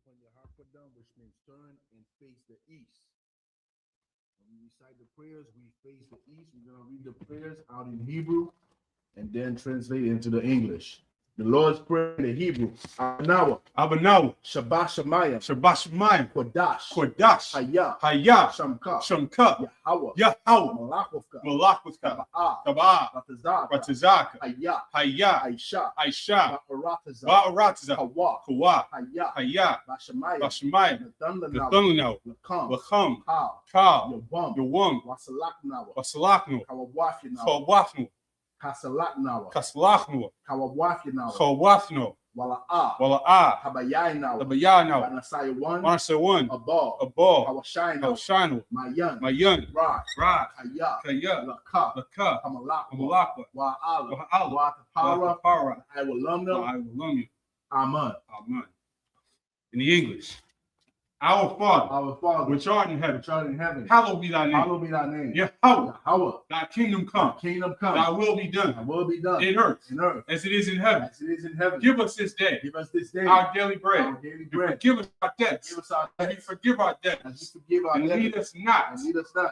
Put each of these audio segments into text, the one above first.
upon your Hakadam, which means turn and face the east. When we recite the prayers, we face the east. We're going to read the prayers out in Hebrew and then translate it into the English. The Lord's Prayer in the Hebrew. Abanawa. Shabbat Shemayim. Kodash. Hayah. Shamka. Yahweh. Malachwithka. Ratazaka. Hayah. Aisha. Ba'arataza. Kawa. Hayah. Bashamayim. The Thundernaw. Lakam. Kal. Yawam. Wasalakno. Kawafno. Kasalaknawa. Kawafno. Wala'a. Habayaynawa. Manasaya one. Abal. Hawashino. Mayan. Rod. Kaya. Laka. Hamalakwa. Wa'ala. Watapara. I will love you. Amen. In the English. Our Father, which art in heaven, hallowed be thy name. Yahweh, thy kingdom come. Thy will be done. In earth. As it is in heaven. Give us this day. Our daily bread. Forgive us our debts. As we forgive our debtors. And lead us not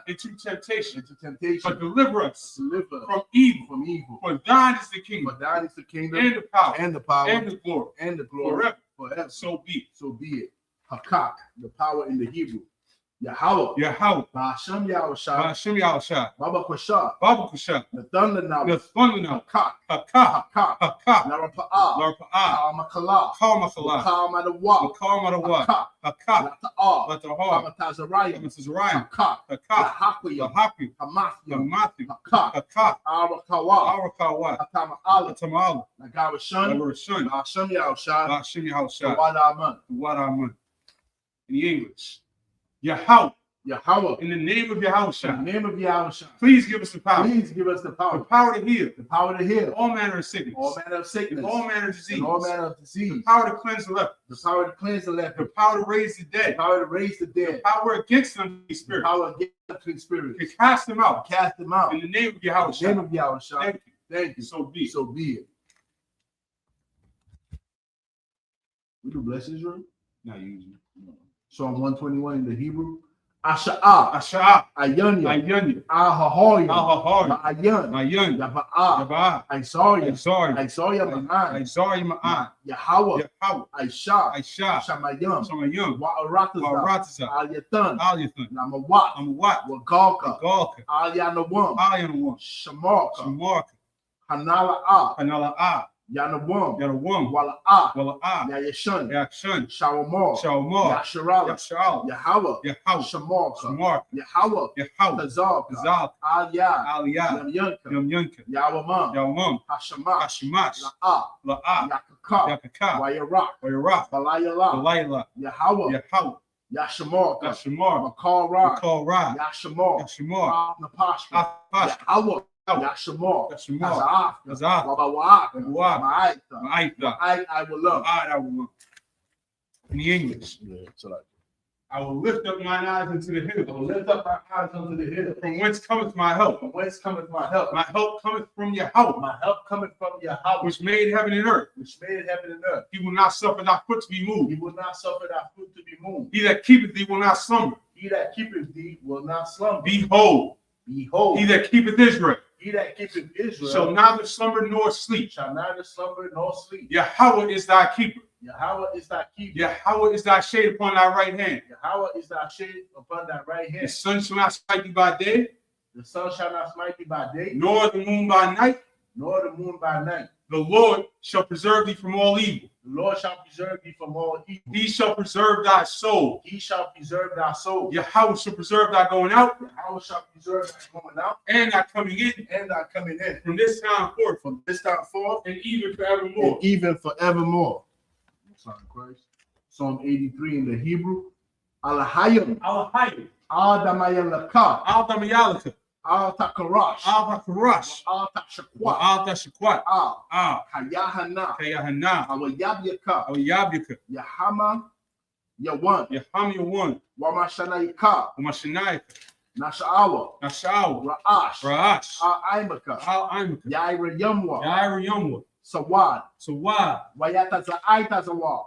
into temptation. But deliver us from evil. For thine is the kingdom. And the power. And the glory. Forever. So be it. Hakak, the power in the Hebrew. Yahweh. Ba'ashem Yahushua. Baba Kusha. The thunder now. Hakak. Larapa'ah. Kalmakala. Kalmadawa. Hakak. Lata'ah. Kamatazariah. Hakak. Lahaku. Hamathu. Hakak. Arakawa. Hatama'ala. Nagawashun. Ba'ashem Yahushua. Wadaman. In the English. Yahweh. In the name of Yahushua. Please give us the power. The power to heal. All manner of sickness. And all manner of disease. The power to cleanse the leper. The power to raise the dead. The power against unclean spirits. To cast them out. In the name of Yahushua. Thank you. So be it. We do bless Israel? Not usually. Psalm 121 in the Hebrew. Asha'ah. Ayanya. Ahahoya. Ma'ayan. Yaba'ah. Aisoya. Ma'an. Yahweh. Aisha. Shamayim. Wa'arataza. Al-Yatan. Namawat. Wagalka. Al-Yanawam. Shamarka. Hanala'ah. Yanawam. Wala'ah. Yayashun. Shawamar. Yasharal. Yahweh. Shamarka. Yahweh. Tazal. Aliyah. Yamyunka. Yawamam. Hashamash. La'ah. Yakaka. Wayarak. Balayala. Yahweh. Yashamarka. Makal Yashamar. Napashka. Yahweh. Yashamar. Azaf. Ma'aita. I will love. In the English. I will lift up mine eyes unto the hill. From whence cometh my help? My help cometh from Yahweh. Which made heaven and earth. He will not suffer thy foot to be moved. He that keepeth thee will not slumber. Behold. He that keepeth Israel. Shall neither slumber nor sleep. Yahweh is thy keeper. Yahweh is thy shade upon thy right hand. The sun shall not smite thee by day. Nor the moon by night. The Lord shall preserve thee from all evil. He shall preserve thy soul. Yahweh shall preserve thy going out. And thy coming in. From this time forth. And even forevermore. Psalm 83 in the Hebrew. Alahayim. Al-Damayalaka. Al-Takarash. Al-Tashakwat. Kayahana. Awayabyaka. Yahama. Yawan. Wamashanayika. Nasha'awa. Ra'ash. Al-Aimaka. Yaira Yumwa. Sawad. Wayatazawa.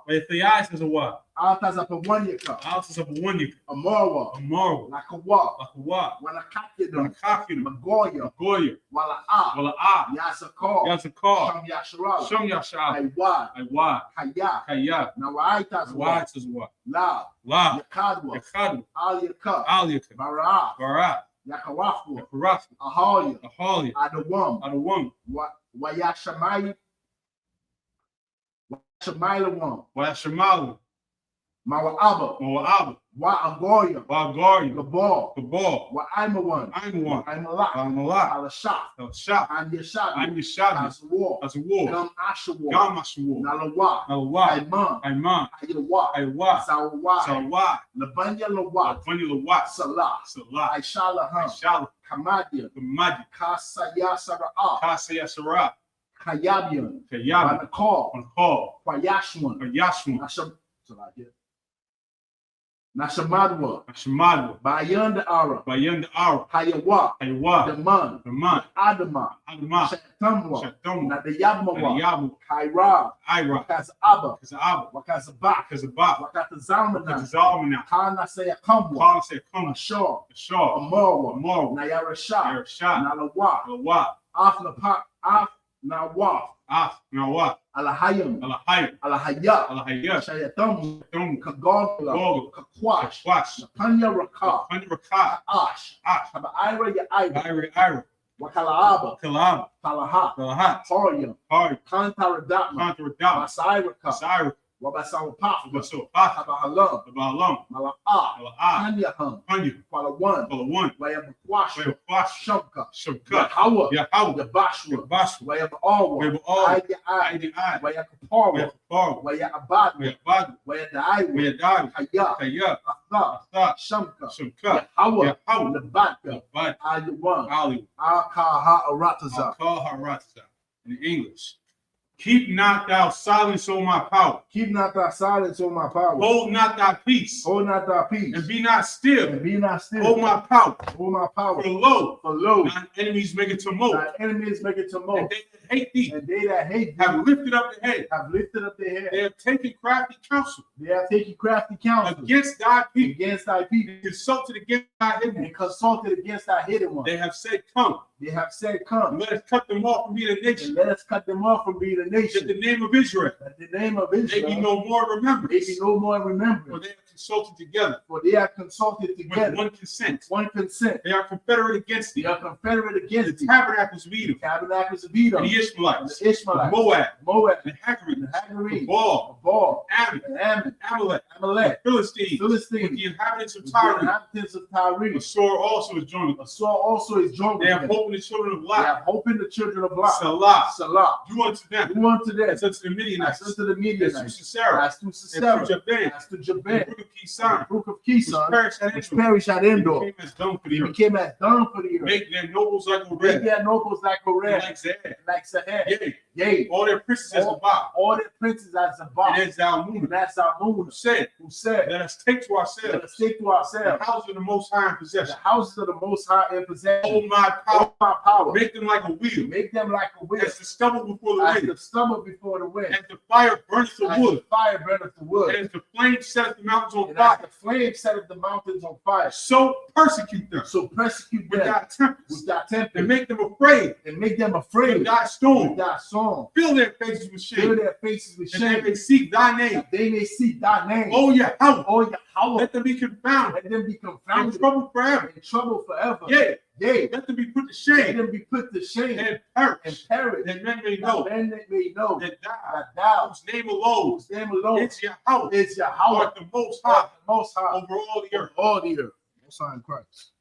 Altas of a 1 year cup. Altas of a 1 year. A Marwa. A Marwa. Lakawa. Lakawa. Wanakakidum. Wanakakidum. Magoya. Magoya. Wala'a. Wala'a. Yasakar. Yasakar. Sham Yasharal. Sham Yashal. Aiwad. Aiwad. Kaya. Kaya. Nawaitas. Nawaitas what? La. La. Yakadwa. Yakadwa. Al Yakar. Al Yakar. Bara. Bara. Yakawafwa. Yakarafu. Ahalia. Ahalia. Adawam. Adawam. Wayashamai. Wayashamailawan. Wayashamalu. Mawa'aba. Mawa'aba. Wa'agoya. Wa'agoya. Gabal. Gabal. Wa'aimawan. Aimawan. Aimalak. Aimalak. Alashah. Alashah. I'm Yashad. I'm Yashad. As a war. As a war. Gam Ashawar. Gam Ashawar. Nalawa. Nalawa. Aiman. Aiman. Ayawa. Aiwa. Sawa. Sawa. Labanya Lawa. Labanya Lawa. Salah. Salah. Aishalahan. Aishala. Kamadia. Kamadi. Kasaya Sara'ah. Kasaya Sarah. Kayabian. Kayabian. Banakar. Banakar. Kwayashwan. Kwayashwan. Nashamadwa. Nashamadwa. Bayan the Ara. Bayan the Ara. Hayawa. Hayawa. Daman. Daman. Adama. Adama. Shatamwa. Shatamwa. Nadayabmawa. Nadayabu. Kaira. Ira. Wakazaba. Kazaba. Wakazaba. Kazaba. Wakatazamana. Kazamana. Kana say Kamwa. Kana say Kamwa. Shaw. Shaw. Amarwa. Amarwa. Nayarasha. Yarasha. Nalawa. Lawa. Af Nawa. Nawa. Alahayam. Alahayam. Alahaya. Alahaya. Shayatam. Tum. Kagogla. Gogla. Kakwash. Kakwash. Panya Raka. Panya Raka. Ash. Ash. Haba Ira ya Ira. Ira. Wakalaaba. Kalab. Talaha. Talahat. Horyam. Hard. Kantaradama. Contra Masairaka. Cyrus. Wabasawapafa. So Haba Halam. Balam. Mala'a. Mala'a. Panya Hum. Panya. Palawan. Palawan. Wayabakwash. Wash. Shamka. Shamka. Yahawa. Yahawa. Yabashwa. Bashwa. Wayabawa. Wayabawa. Aydi Eye. Wayakapara. Wayakapara. Wayabad. Wayabad. Wayadai. Wayadad. Kaya. Kaya. Atha. Shamka. Shamka. Yahawa. Yahawa. Labaka. Bad. Ayawan. Ali. Akaha Arataza. Cowardice. In English. Keep not thou silence, O my power. Keep not thy silence, O my power. Hold not thy peace. Hold not thy peace. And be not still. And be not still. O my power. O my power. For lo, lo, thine enemies make it tumult. thy enemies make it tumult. And they that hate thee. And they that hate thee Have lifted up their head. have lifted up their head. They have taken crafty counsel. They have taken crafty counsel Against thy people. against thy people. Consulted against thy hidden. And consulted against thy hidden one. They have said, come. They have said, come. And let us cut them off from being a And nation. let us cut them off from being a That nation. the name of Israel That the name of may Israel be no more may remembrance. be no more For remembrance. they have consulted together For they have consulted with together. one consent. One consent. They are confederate against They thee. are confederate The against thee. tabernacles of Edom, Tabernacles of Edom. and the And Ishmaelites, the Ishmaelites. Moab, Moab. and Hagarites, And the Hagarites. Baal, Baal. Ammon, And Ammon. Amalek, Amalek. Philistines, with Philistines. the inhabitants of The Tyre. inhabitants of Tyre. The sword also is joined with us. Saul also is joined They with have them. hope in the children of They Lot. have hope in the children of Lot. Salah, Salah. do unto them Do unto them as unto the as Midianites, unto the as to Midianites, Sisera, as to as to Sisera, Jabin, as to the Jabin, brook of the Kison, brook of which Kison, perished at which Endor. perished at They Endor. became as dung for the They earth. became as dung for the earth. Make their nobles like a Make red, their nobles like and Korea, like Zed. like Sahel. Yea, Yea, all their princes as the Baal. all their princes as And Zabah. as thou moon, And that's our who moon said, who said, let us take to let ourselves us take to the ourselves house of the Most High in the possession. houses of the Most High in possession. Oh, my power, All our power. make them like a wheel, Make them like a wheel, as the stubble before the as wind, the stubble before the wind, as the fire burneth the as wood, the fire burneth the and wood, as the flame setteth the mountains on and as fire. the flame setteth the mountains on fire. So persecute them So persecute with them thy tempest, with thy and tempest, make them afraid and make them with afraid thy with storm. thy song. Fill their faces with Fill shame, their faces with and they shame, may seek thy name. that they may seek thy name. Oh, Yahweh, Oh, Yahweh, let them be confounded let them be and confounded troubled forever. in trouble forever. Yea, Yea, let them be put to let shame them be put to shame and and perish, perish. that men may That know then they may know that thou, that thou, whose name alone whose name alone is Yahweh, is Yahweh, art the most high the Most High over all the over earth. all the earth. Most High in Christ.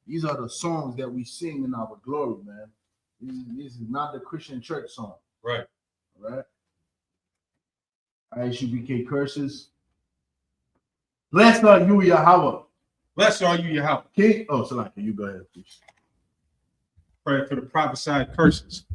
These are the songs that we sing in our glory, man. This is not the Christian church song. Right. All right. Isupk curses. Blessed are you, Yahweh. Blessed are you, Yahweh. King. Oh, Salaki, you go ahead, please. Prayer for the prophesied curses.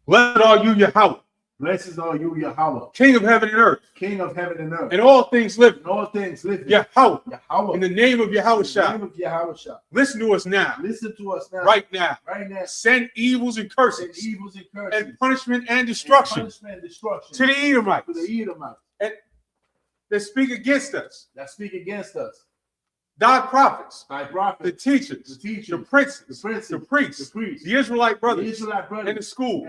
Blessed are you, Yahweh, Blessed are you, Yahweh, King of heaven and earth, King of heaven and earth, and all things living. and all things living. Yahweh, Yahweh, in the name of Yahweh in the Shah, name of Yahweh Shah. listen to us now, Listen to us now, right now. right now. Send evils and And curses evils and curses, and punishment and and destruction punishment and destruction to the to Edomites the Edomites that speak against us. That speak against us. Thy prophets, the teachers, the princes, the priests, the Israelite brothers, and the school,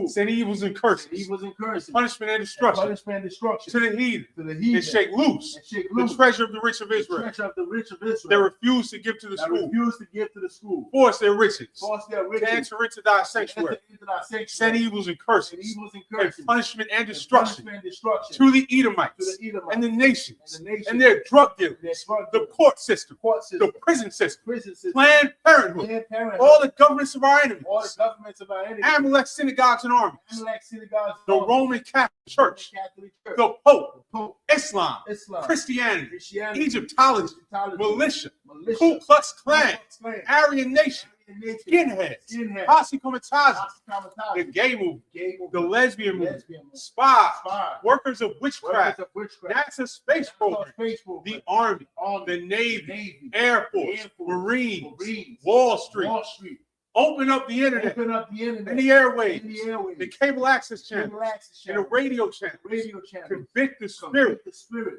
send evils and curses, punishment and destruction, to the heathen, and shake loose the treasure of the rich of Israel, that refuse to give to the school, force their riches, to enter into thy sanctuary, send evils and curses, and punishment and destruction, to the Edomites, and the nations, and their drug dealers, the court system, the prison system, Planned Parenthood, all the governments of our enemies, Amalek synagogues and armies, the Roman Catholic Church, the Pope, Islam, Christianity, Egyptology, militia, Ku Klux Klan, Aryan Nation, skinheads, posse comitatus, the gay movement, the lesbian movement, spies, workers of witchcraft, NASA space program, the Army, the Navy, Air Force, Marines, Wall Street. Open up the internet, and the airwaves, the cable access channel, and the radio channel. Convict the spirit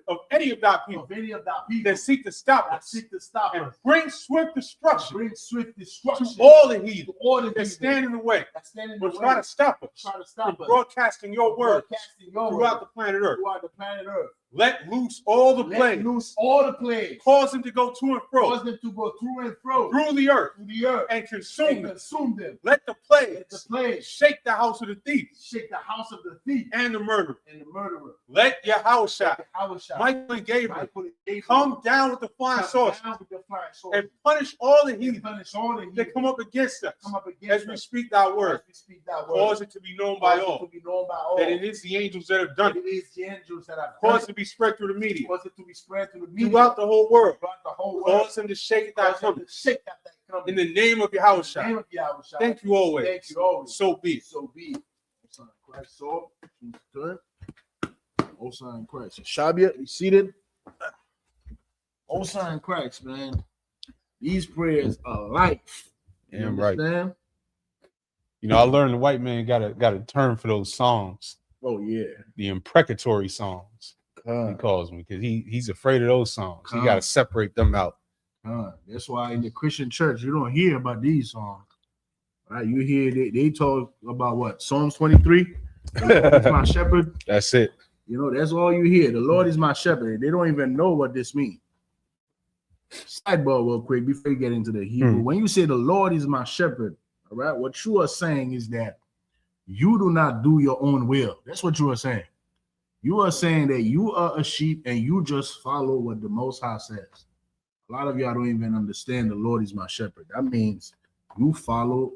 of any of thy people that seek to stop us, and bring swift destruction to all the heathen that stand in the way, but try to stop us from broadcasting your word throughout the planet Earth. Let loose all the plagues. Cause them to go to and fro. Through the earth. And consume them. Let the plagues shake the house of the thief. And the murderer. Let Yahushua, Michael and Gabriel, come down with the flying saucers and punish all the heathen that come up against us as we speak thy word. Cause it to be known by all that it is the angels that have done it. Cause it to be spread through the media. Throughout the whole world. Cause them to shake thy coming. In the name of Yahushua. Thank you always. So be. Osa in Christ. Shabia, you seated? Osa in Christ, man. These prayers are life. Yeah, right. You know, I learned the white man got a term for those songs. Oh yeah, the imprecatory songs. He calls me because he's afraid of those songs. He got to separate them out. That's why in the Christian church you don't hear about these songs. Right? You hear they talk about what? Psalms 23. The Lord is my shepherd. That's it. You know, that's all you hear. The Lord is my shepherd. They don't even know what this means. Sidebar real quick before you get into the Hebrew. When you say the Lord is my shepherd, all right, what you are saying is that you do not do your own will. That's what you are saying. You are saying that you are a sheep and you just follow what the Most High says. A lot of y'all don't even understand the Lord is my shepherd. That means you follow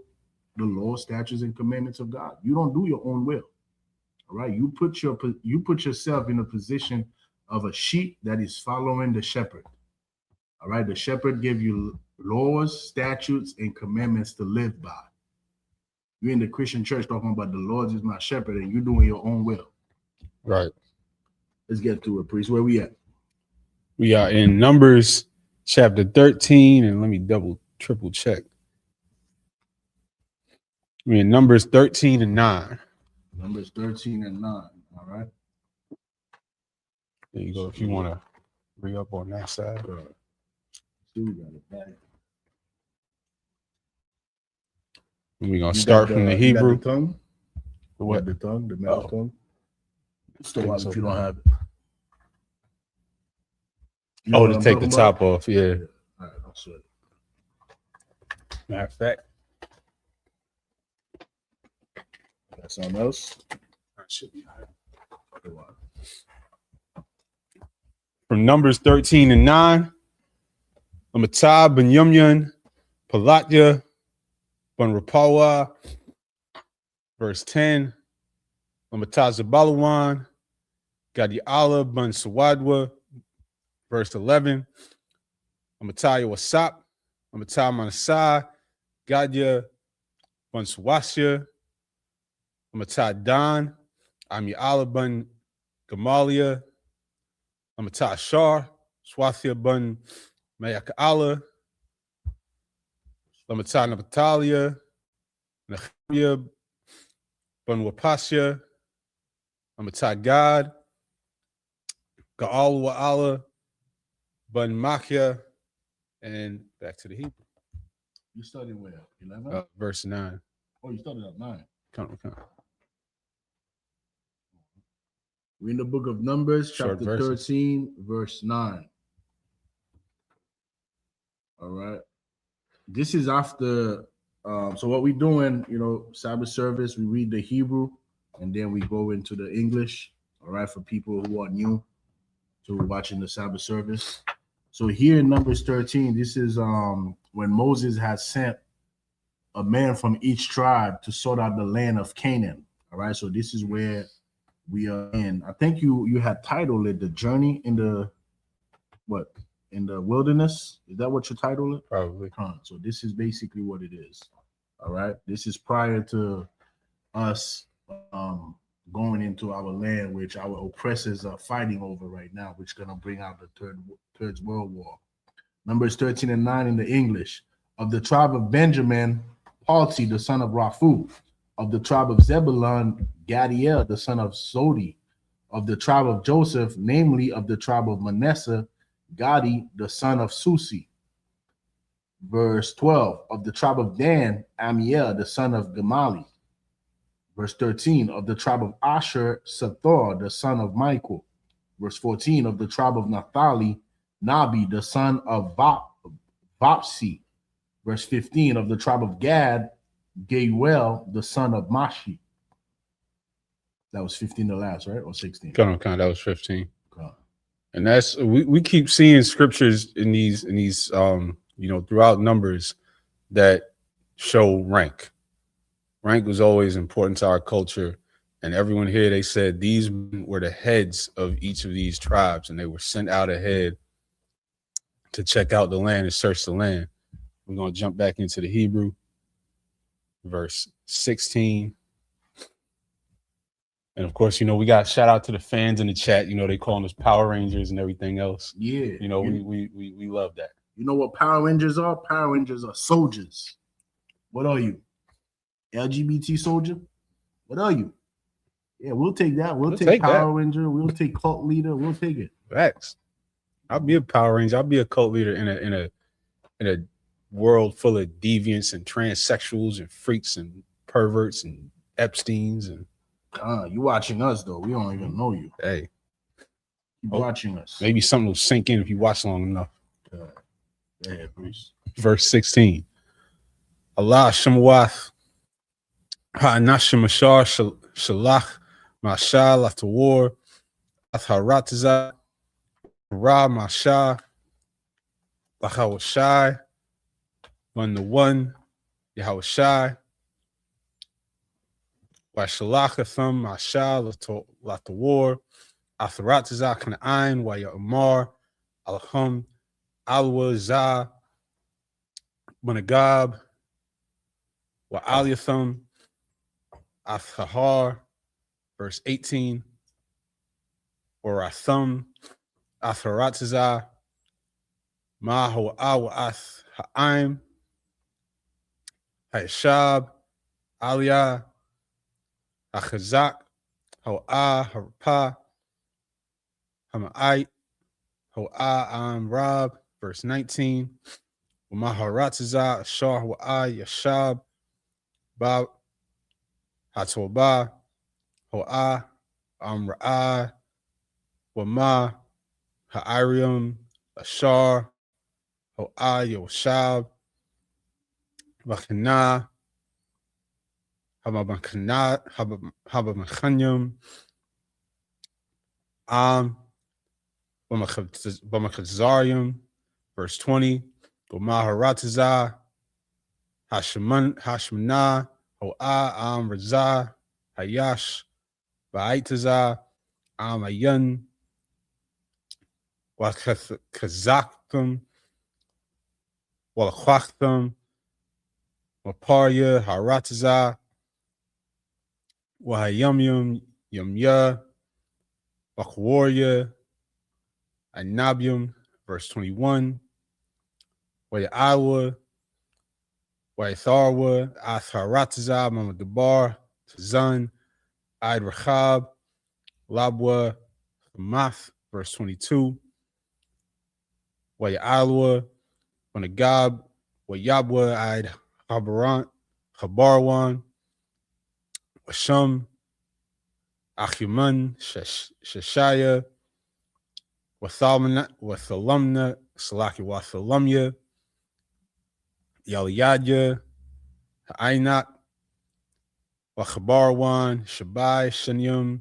the law, statutes, and commandments of God. You don't do your own will. All right. You put yourself in a position of a sheep that is following the shepherd. All right. The shepherd gives you laws, statutes, and commandments to live by. You're in the Christian church talking about the Lord is my shepherd and you're doing your own will. Right. Let's get to it, priest. Where we at? We are in Numbers chapter 13, and let me triple check. We're in Numbers 13 and 9. Numbers 13 and 9. All right. There you go. If you want to bring up on that side. We're going to start from the Hebrew. The tongue? The what? The tongue, the mouth tongue. Still if you don't have it. To take the top off, yeah. All right, I'll sweat it. Matter of fact. Got something else? That should be all right. From Numbers 13 and 9. Amatah ben Yumyan, Palatya, ben Rapawa, verse 10. Amatah Zabalawan, Gadiala ben Sawadwa, verse 11. Amatah Wasap, Amatah Manasah, Gadya ben Swasya, Amatah Dan, Ami'ala ben Gamaliah, Amatah Shar, Swathia ben Mayaka'ala, Amatah Napatalia, Nechemia ben Wapasya, Amatah Gad, Ga'al wa'ala, Bun Makia, and back to the Hebrew. You studied where? 11? Verse 9. Oh, you started at 9. Count. We're in the book of Numbers, chapter 13, verse 9. All right. This is after, so what we're doing, Sabbath service, we read the Hebrew, and then we go into the English, all right, for people who are new to watching the Sabbath service. So here in Numbers 13, this is when Moses has sent a man from each tribe to sort out the land of Canaan. All right, so this is where we are in. I think you had titled it "The Journey in the Wilderness." Is that what you titled it? Probably. So this is basically what it is. All right, this is prior to us going into our land, which our oppressors are fighting over right now, which is gonna bring out the third World War. Numbers 13 and 9 in the English. Of the tribe of Benjamin, Palti, the son of Raphu. Of the tribe of Zebulun, Gadiel, the son of Zodi. Of the tribe of Joseph, namely of the tribe of Manasseh, Gadi, the son of Susi. Verse 12. Of the tribe of Dan, Amiel, the son of Gamali. Verse 13. Of the tribe of Asher, Sathor, the son of Michael. Verse 14. Of the tribe of Naphtali, Nabi, the son of Vapsi. Verse 15. Of the tribe of Gad, Geuel, the son of Mashi. That was 15 the last, right? Or 16? Count. That was 15. And that's we keep seeing scriptures in these throughout Numbers that show rank. Rank was always important to our culture. And everyone here, they said these were the heads of each of these tribes, and they were sent out ahead to check out the land and search the land. We're going to jump back into the Hebrew, verse 16. And of course, we got shout out to the fans in the chat. They calling us Power Rangers and everything else. Yeah. We love that. You know what Power Rangers are? Power Rangers are soldiers. What are you? LGBT soldier? What are you? Yeah, we'll take that. We'll take Power Ranger. We'll take cult leader. We'll take it. Facts. I'll be a Power Ranger. I'll be a cult leader in a world full of deviants and transsexuals and freaks and perverts and Epsteins and. You watching us though? We don't even know you. Hey, keep watching us. Maybe something will sink in if you watch long enough. Yeah, please. Verse 16. Allah Shemwath Ha'anashim Ashar Shalach Mashal after war Atharatiza Ra Mashah Lachawashai 1-1 Yahawashai Washalachacham Mashal Latawar Atharatiza Kana'ain Wayamar Alham Alwazah Managab wa Aliatham Athahar, verse 18, or Atham Atharatazah Mahu Awath Ha'im Hayashab Aliyah Achazak Ha'ah Harpa Hama'ait Ha'ah Rab, verse 19. Maharatazah Shah Wa'ah Yashab Bab Hatobah Ho'ah Amra'ah Wama Ha'arium Ashar Ho'ah Yoshab Bachana Habamachanyum Bamachazarium, verse 20. Maharatazah Hashmanah Ho'ah Razah Hayash Ba'itazah Amayan Wakazaktham Walachtham Maparya Haratazah Wahayumyum Yumya Wakwarya Anabium, verse 21. Wayawa, Wayatharwa, Atharatazah, Mamadabar, Tazan, Id Rachab, Labwa, Math, verse 22. Wayalwa, Wanagab, Wayabwa, Id Habarant, Habarwan, Washum, Achuman, Sheshaya, Wathalmna, Salaki Wathalamya, Yaliyadya, Ainat, Wachabarwan, Shabai, Shanyum,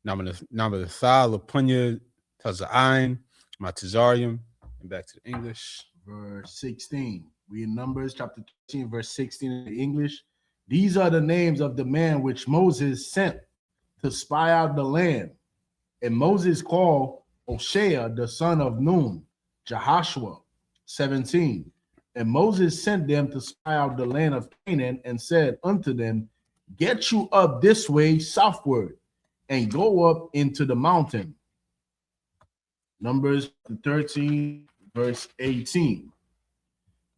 Namadatha, Lapunya, Taza'ain, Matazarium, and back to the English. Verse 16. We in Numbers chapter 13, verse 16 in the English. These are the names of the man which Moses sent to spy out the land. And Moses called Oshea, the son of Nun, Jehoshua, 17. And Moses sent them to spy out the land of Canaan and said unto them, get you up this way southward and go up into the mountain. Numbers 13, verse 18.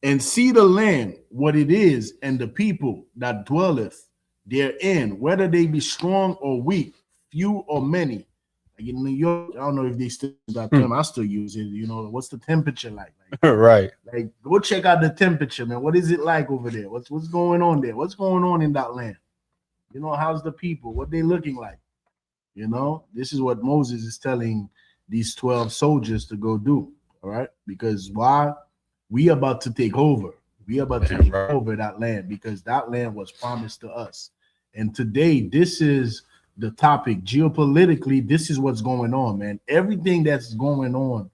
And see the land, what it is, and the people that dwelleth therein, whether they be strong or weak, few or many. Like in New York, I don't know if they still use that term. I still use it. You know, what's the temperature like? Right. Like, go check out the temperature, man. What is it like over there? What's going on there? What's going on in that land? You know, how's the people? What they looking like? You know, this is what Moses is telling these 12 soldiers to go do. All right, because why? We about to take over. We about to take over that land because that land was promised to us. And today, this is the topic. Geopolitically, this is what's going on, man. Everything that's going on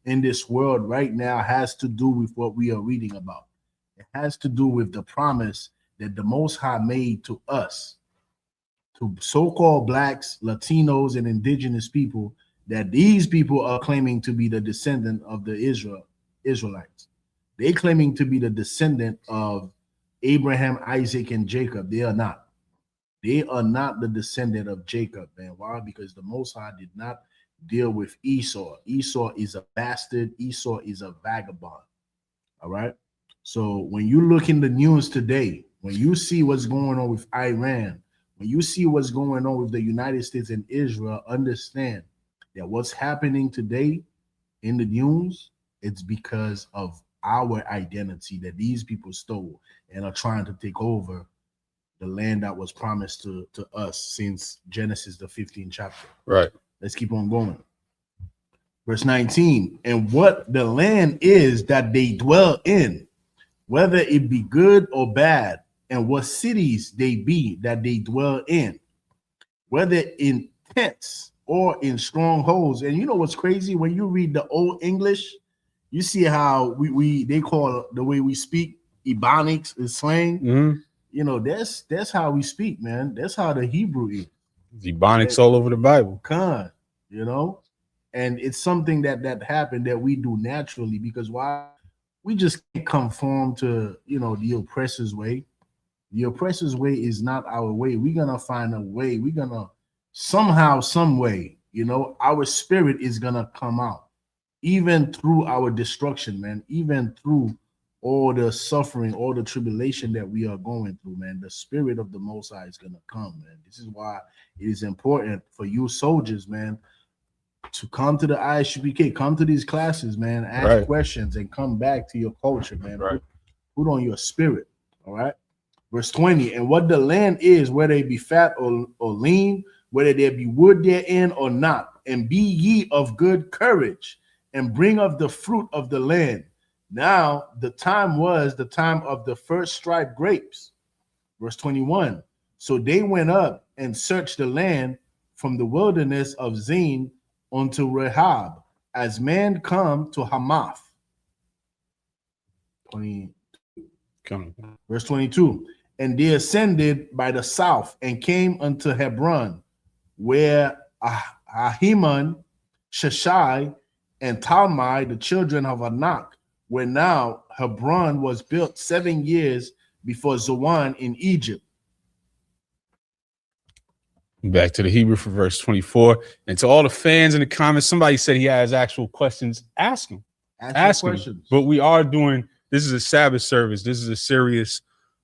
in this world right now has to do with what we are reading about. It has to do with the promise that the Most High made to us, to so-called blacks, Latinos, and indigenous people, that these people are claiming to be the descendant of the Israelites. They claiming to be the descendant of Abraham, Isaac, and Jacob. They are not. They are not the descendant of Jacob, man. Why? Because the Most High did not deal with Esau. Esau is a bastard. Esau is a vagabond. All right? So when you look in the news today, when you see what's going on with Iran, when you see what's going on with the United States and Israel, understand that what's happening today in the news, it's because of our identity that these people stole and are trying to take over the land that was promised to us since Genesis, the 15th chapter. Right. Let's keep on going. Verse 19, and what the land is that they dwell in, whether it be good or bad, and what cities they be that they dwell in, whether in tents or in strongholds. And you know what's crazy? When you read the Old English, you see how they call the way we speak Ebonics is slang. Mm-hmm. You know, that's how we speak, man. That's how the Hebrew is. Ebonics all over the Bible. Con, you know, and it's something that happened that we do naturally because why? We just can't conform to, you know, the oppressor's way. The oppressor's way is not our way. We're gonna find a way. We're gonna somehow, some way, you know, our spirit is gonna come out. Even through our destruction, man, even through all the suffering, all the tribulation that we are going through, man, the spirit of the Most High is going to come, man. This is why it is important for you soldiers, man, to come to the ISUPK, come to these classes, man, ask questions and come back to your culture, man. Put on your spirit, all right? Verse 20, and what the land is, whether it be fat or lean, whether there be wood therein or not, and be ye of good courage, and bring of the fruit of the land. Now the time was the time of the first striped grapes. Verse 21. So they went up and searched the land from the wilderness of Zin unto Rehob, as men come to Hamath. Verse 22. And they ascended by the south and came unto Hebron, where Ahiman, Sheshai, and Talmai, the children of Anak, where now Hebron was built 7 years before Zoan in Egypt. Back to the Hebrew for verse 24. And to all the fans in the comments, somebody said he has actual questions. Ask him. Ask him. But we are doing, this is a Sabbath service. This is a serious,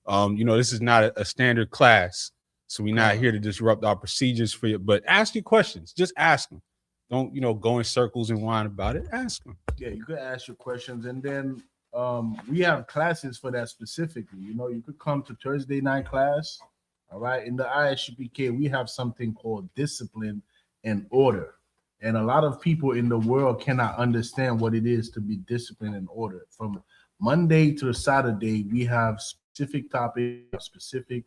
you know, this is not a standard class. So we're not here to disrupt our procedures for you. But ask your questions. Just ask them. Don't go in circles and whine about it. Ask them. Yeah, you could ask your questions, and then we have classes for that specifically. You could come to Thursday night class. All right, in the ISUPK, we have something called discipline and order, and a lot of people in the world cannot understand what it is to be disciplined and order. From Monday to Saturday, we have specific topics, specific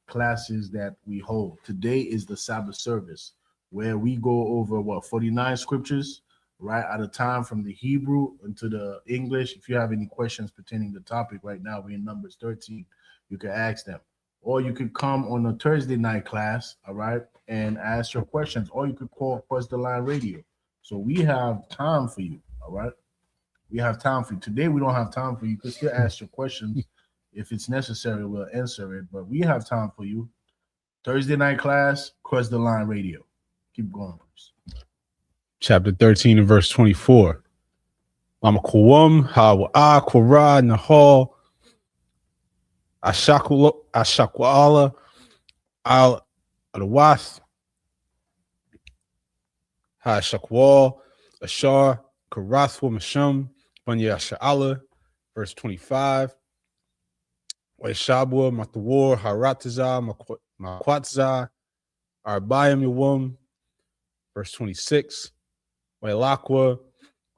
classes that we hold. Today is the Sabbath service, where we go over 49 scriptures, right, at a time, from the Hebrew into the English. If you have any questions pertaining to the topic right now, we're in Numbers 13. You can ask them. Or you could come on a Thursday night class, all right, and ask your questions. Or you could call Across the Line Radio. So we have time for you, all right? We have time for you. Today we don't have time for you. You can still ask your questions. If it's necessary, we'll answer it. But we have time for you. Thursday night class, Across the Line Radio. Keep going, please. Chapter 13 and verse 24. Lamakuwam, Hawa'a, Korah, Nahal, Ashakwala, Al Adawath, Hashakwal, Ashar, Karathwa, Mashum, Banya Sha'ala, verse 25. Waishabwa, Matawar, Harataza, Makwatza, Arbayam Yawum, verse 26. Wailakwa,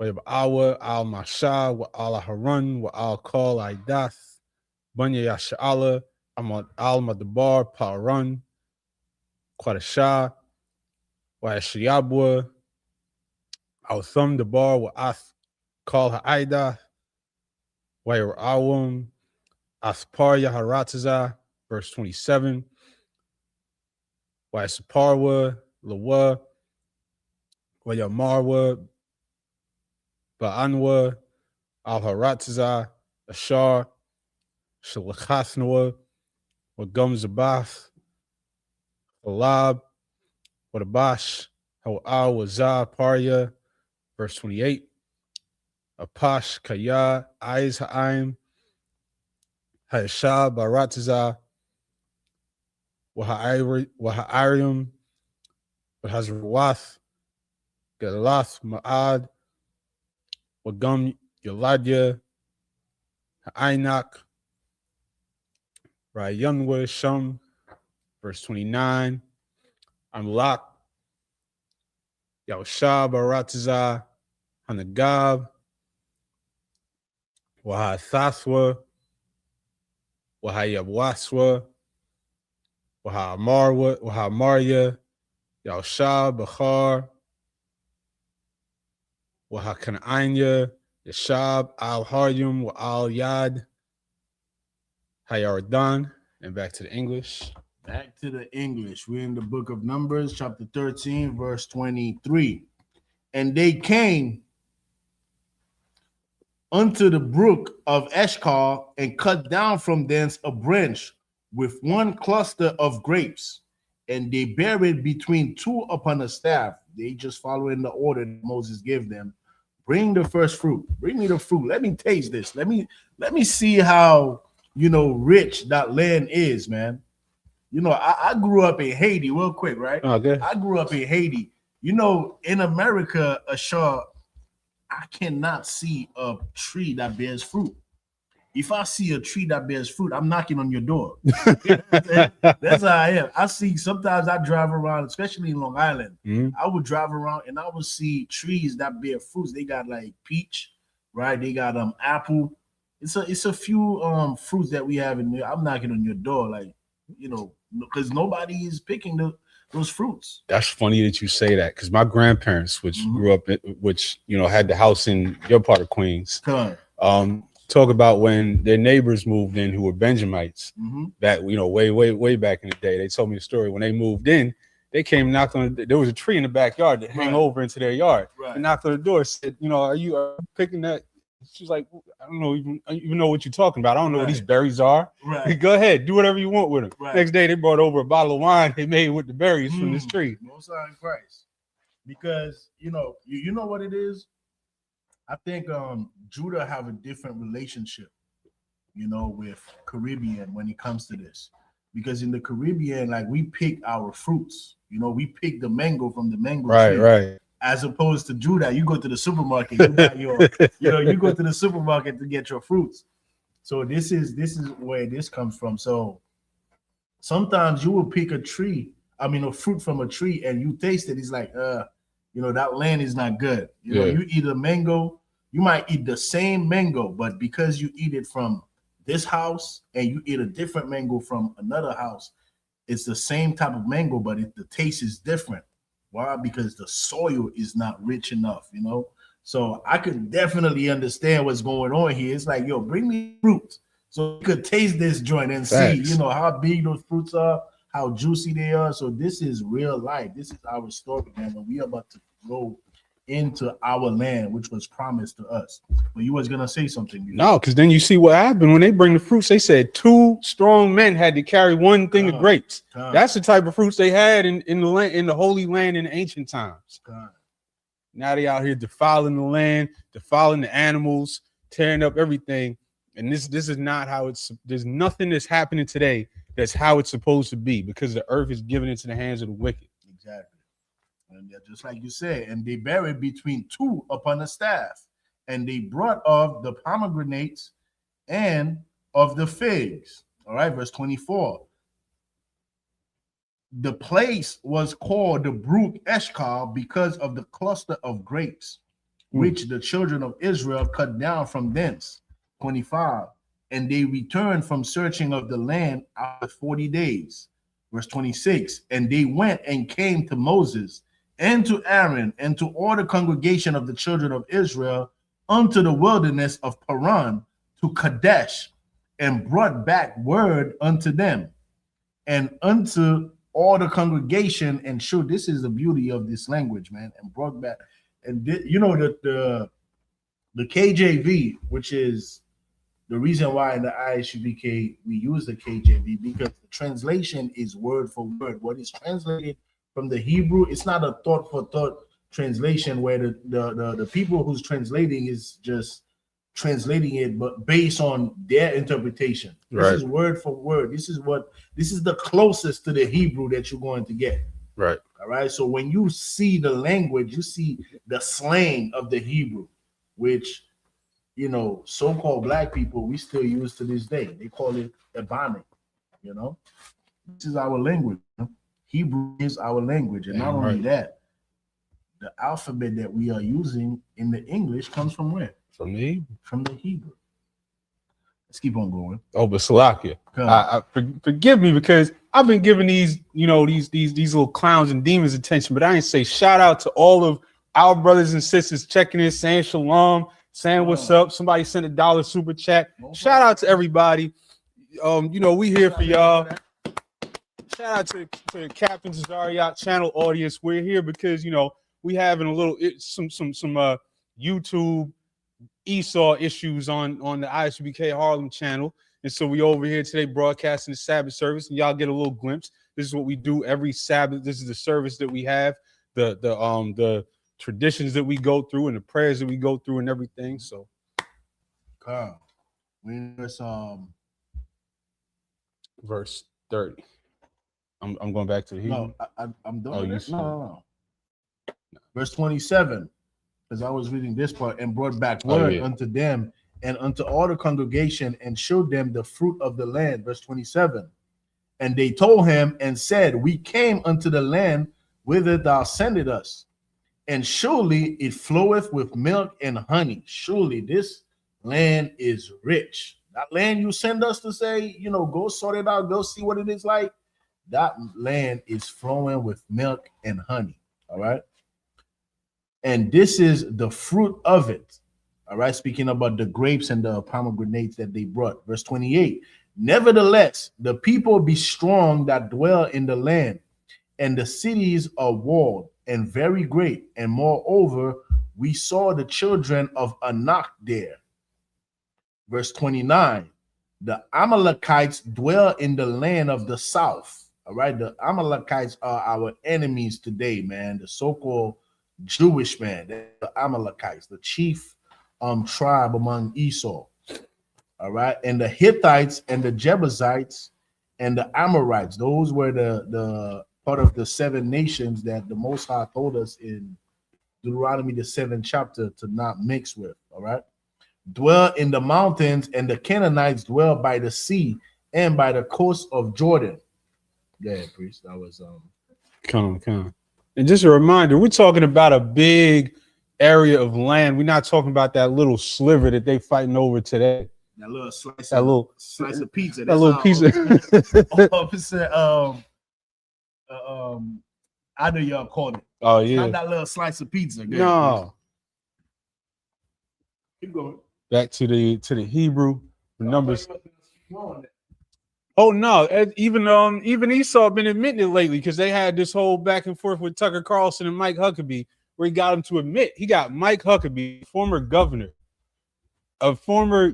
Waibawa, Al Masha, wa Al Harun, wa Al Kal Aidath, Banya Yasha'ala, Al Madabar, Parun, Quadasha, Waishayabwa, Al Thum Dabar, wa Ath Kal Ha'aidath, Wairawum, Athparya Harataza, verse 27. Waisaparwa, Lawa, Wayamarwa, Ba'anwa, Al-Haratza, Ashar, Shalachathnwa, Wagum Zabath, Halab, Wadabash, Hawa'al, Wazah, Parya, verse 28. Apash, Kaya, Aiz Ha'aim, Hayashah, Baratza, Waha'arium, Wahazrawath, Galath, Ma'ad, Wagum Yaladya, Ha'ainak, Rayunwa Shum, verse 29. Amlak, Yahushah Baratza, Hanagab, Wahathathwa, Wahayabwaswa, Wahamarya, Yahushah Bachar, Wahakananya, Yashab, Al Haryum, wa Al Yad, Hayardan, and back to the English. Back to the English. We're in the book of Numbers, chapter 13, verse 23. And they came unto the brook of Eshcol and cut down from thence a branch with one cluster of grapes, and they buried between two upon a staff. They just following the order that Moses gave them. Bring the first fruit. Bring me the fruit. Let me taste this. Let me see how rich that land is, man. I grew up in Haiti, real quick, right? Okay. I grew up in Haiti. In America, Ashar, I cannot see a tree that bears fruit. If I see a tree that bears fruit, I'm knocking on your door. That's how I am. Sometimes I drive around, especially in Long Island. Mm-hmm. I would drive around and I would see trees that bear fruits. They got like peach, right? They got apple. It's a few fruits that we have in there. I'm knocking on your door, because nobody is picking those fruits. That's funny that you say that, because my grandparents, which grew up, had the house in your part of Queens, talk about when their neighbors moved in who were Benjamites, that way back in the day. They told me the story. When they moved in, they came, knocked on. There was a tree in the backyard that hung over into their yard. Right. And knocked on the door, said, "Are you picking that?" She's like, "I don't know even know what you're talking about. I don't know what these berries are. Right. Go ahead, do whatever you want with them." Right. Next day, they brought over a bottle of wine they made with the berries from this tree. Most High Christ, because you know what it is. I think Judah have a different relationship, with Caribbean when it comes to this, because in the Caribbean, like, we pick our fruits. We pick the mango from the mango tree. Right. As opposed to Judah, you go to the supermarket, you buy your, you go to the supermarket to get your fruits. So this is where this comes from. So sometimes you will pick a fruit from a tree, and you taste it. It's like, that land is not good. You eat a mango, you might eat the same mango, but because you eat it from this house and you eat a different mango from another house, it's the same type of mango, but the taste is different. Why? Because the soil is not rich enough, So I could definitely understand what's going on here. It's like, bring me fruit so you could taste this joint and see, how big those fruits are, how juicy they are. So this is real life. This is our story, man. And we are about to go into our land, which was promised to us. But you was gonna say something. No, because then you see what happened when they bring the fruits. They said 2 strong men had to carry 1 thing of grapes. That's the type of fruits they had in the land, in the Holy Land in ancient times. Now they out here defiling the land, defiling the animals, tearing up everything. And this is not how there's nothing that's happening today that's how it's supposed to be, because the earth is given into the hands of the wicked. Exactly. And just like you said, and they buried between 2 upon a staff, and they brought of the pomegranates and of the figs. All right, verse 24. The place was called the brook Eshcol because of the cluster of grapes, which the children of Israel cut down from thence. 25. And they returned from searching of the land after 40 days. Verse 26. And they went and came to Moses and to Aaron and to all the congregation of the children of Israel unto the wilderness of Paran to Kadesh, and brought back word unto them and unto all the congregation. And sure, this is the beauty of this language, man. And brought back, and the KJV, which is the reason why in the Isupk we use the KJV, because the translation is word for word. What is translated from the Hebrew, it's not a thought for thought translation where the people who's translating is just translating it, but based on their interpretation. This is word for word. This is the closest to the Hebrew that you're going to get. Right. All right. So when you see the language, you see the slang of the Hebrew, which so-called black people we still use to this day. They call it Ebonic. This is our language. Hebrew is our language, and not only that, the alphabet that we are using in the English comes from where? From the Hebrew. Let's keep on going. Oh, but Salakia, forgive me, because I've been giving these little clowns and demons attention, but I didn't say shout out to all of our brothers and sisters checking in, saying shalom, saying what's up. Somebody sent $1 super chat. Shout out to everybody. We here for y'all. Shout out to the Captain Zariat channel audience. We're here because we having a little some YouTube Esau issues on the Isupk Harlem channel, and so we over here today broadcasting the Sabbath service, and y'all get a little glimpse. This is what we do every Sabbath. This is the service that we have, the traditions that we go through, and the prayers that we go through, and everything. So, verse 30. I'm going back to the Hebrew. No, I'm done. No. Verse 27, because I was reading this part, and brought back word unto them and unto all the congregation, and showed them the fruit of the land. Verse 27. And they told him and said, we came unto the land whither thou sendest us, and surely it floweth with milk and honey. Surely this land is rich. That land you send us to say, go sort it out, go see what it is like. That land is flowing with milk and honey. All right. And this is the fruit of it. All right. Speaking about the grapes and the pomegranates that they brought. Verse 28. Nevertheless, the people be strong that dwell in the land, and the cities are walled and very great. And moreover, we saw the children of Anak there. Verse 29. The Amalekites dwell in the land of the south. All right, the Amalekites are our enemies today, man. The so-called Jewish man, the Amalekites, the chief tribe among Esau. All right, and the Hittites and the Jebusites and the Amorites, those were the part of the 7 nations that the Most High told us in Deuteronomy, the 7th chapter, to not mix with. All right. Dwell in the mountains, and the Canaanites dwell by the sea and by the coast of Jordan. Yeah, priest. That was Come on. And just a reminder, we're talking about a big area of land. We're not talking about that little sliver that they fighting over today. That little slice, slice of pizza. That little piece of officer. I know y'all called it. Oh It's yeah. not that little slice of pizza. Good, No. keep going. Back to the Hebrew numbers. Oh no, even Esau been admitting it lately because they had this whole back and forth with Tucker Carlson and Mike Huckabee, where he got him to admit he got Mike Huckabee, former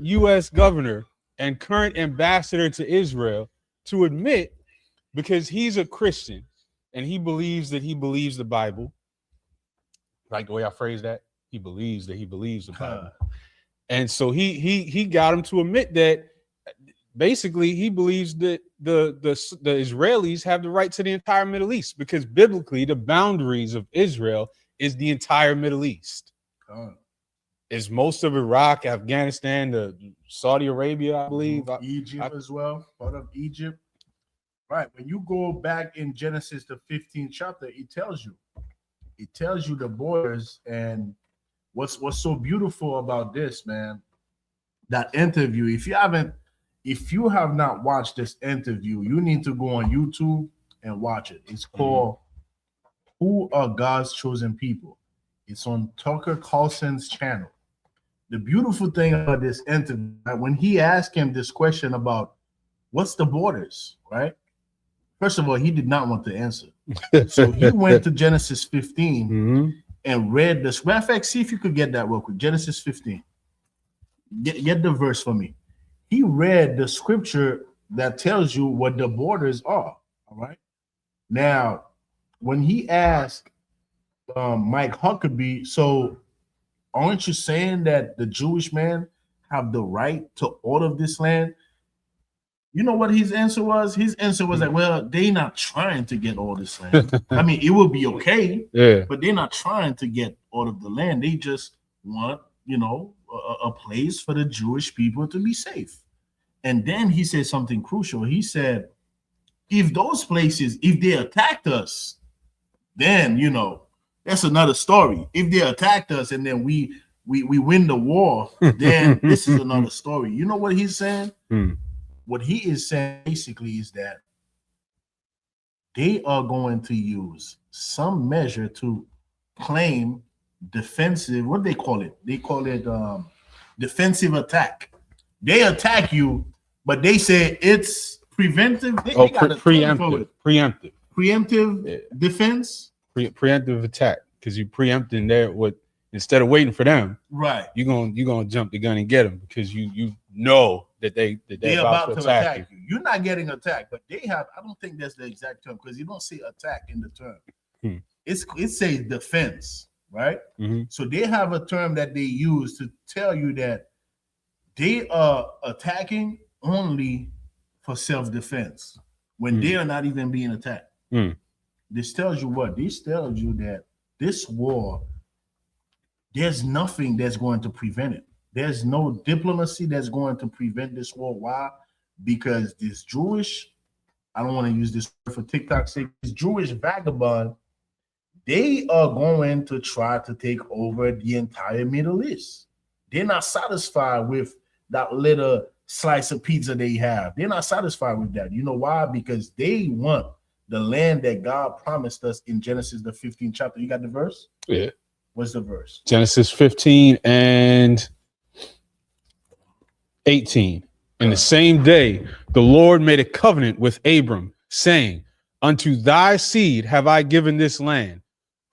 U.S. governor and current ambassador to Israel, to admit, because he's a Christian and he believes the Bible. Like the way I phrase that, he believes the Bible, and so he got him to admit that. Basically, he believes that the Israelis have the right to the entire Middle East, because biblically, the boundaries of Israel is the entire Middle East. It's most of Iraq, Afghanistan, the Saudi Arabia, I believe. Egypt as well, part of Egypt. Right. When you go back in Genesis, the 15th chapter, it tells you the borders. And what's so beautiful about this, man, that interview, if you have not watched this interview, you need to go on YouTube and watch it. It's called Who Are God's Chosen People? It's on Tucker Carlson's channel. The beautiful thing about this interview, when he asked him this question about what's the borders, right? First of all, he did not want to answer. So he went to Genesis 15 and read this. Matter of fact, see if you could get that real quick. Genesis 15. Get the verse for me. He read the scripture that tells you what the borders are. All right. Now, when he asked Mike Huckabee, so aren't you saying that the Jewish men have the right to all of this land? You know what his answer was? His answer was like, well, they're not trying to get all this land. I mean, it will be okay, but they're not trying to get all of the land. They just want, a place for the Jewish people to be safe. And then he said something crucial. He said, if those places, if they attacked us, then, that's another story. If they attacked us and then we win the war, then this is another story. You know what he's saying? What he is saying basically is that they are going to use some measure to claim defensive, what do they call it? They call it defensive attack. They attack you, but they say it's preventive. Preemptive defense. Preemptive attack, because you preempting there. Instead of waiting for them, right? You're gonna jump the gun and get them, because you know that they're about to attack you. You're not getting attacked, but they have. I don't think that's the exact term, because you don't say attack in the term. It says defense. Right? So they have a term that they use to tell you that they are attacking only for self-defense when they are not even being attacked. This tells you what? This tells you that this war, there's nothing that's going to prevent it. There's no diplomacy that's going to prevent this war. Why? Because this Jewish, I don't want to use this for TikTok's sake, this Jewish vagabond, they are going to try to take over the entire Middle East. They're not satisfied with that little slice of pizza they have. They're not satisfied with that. You know why? Because they want the land that God promised us in Genesis, the 15th chapter. You got the verse? Yeah. What's the verse? Genesis 15 and 18. In the same day, the Lord made a covenant with Abram, saying, unto thy seed have I given this land,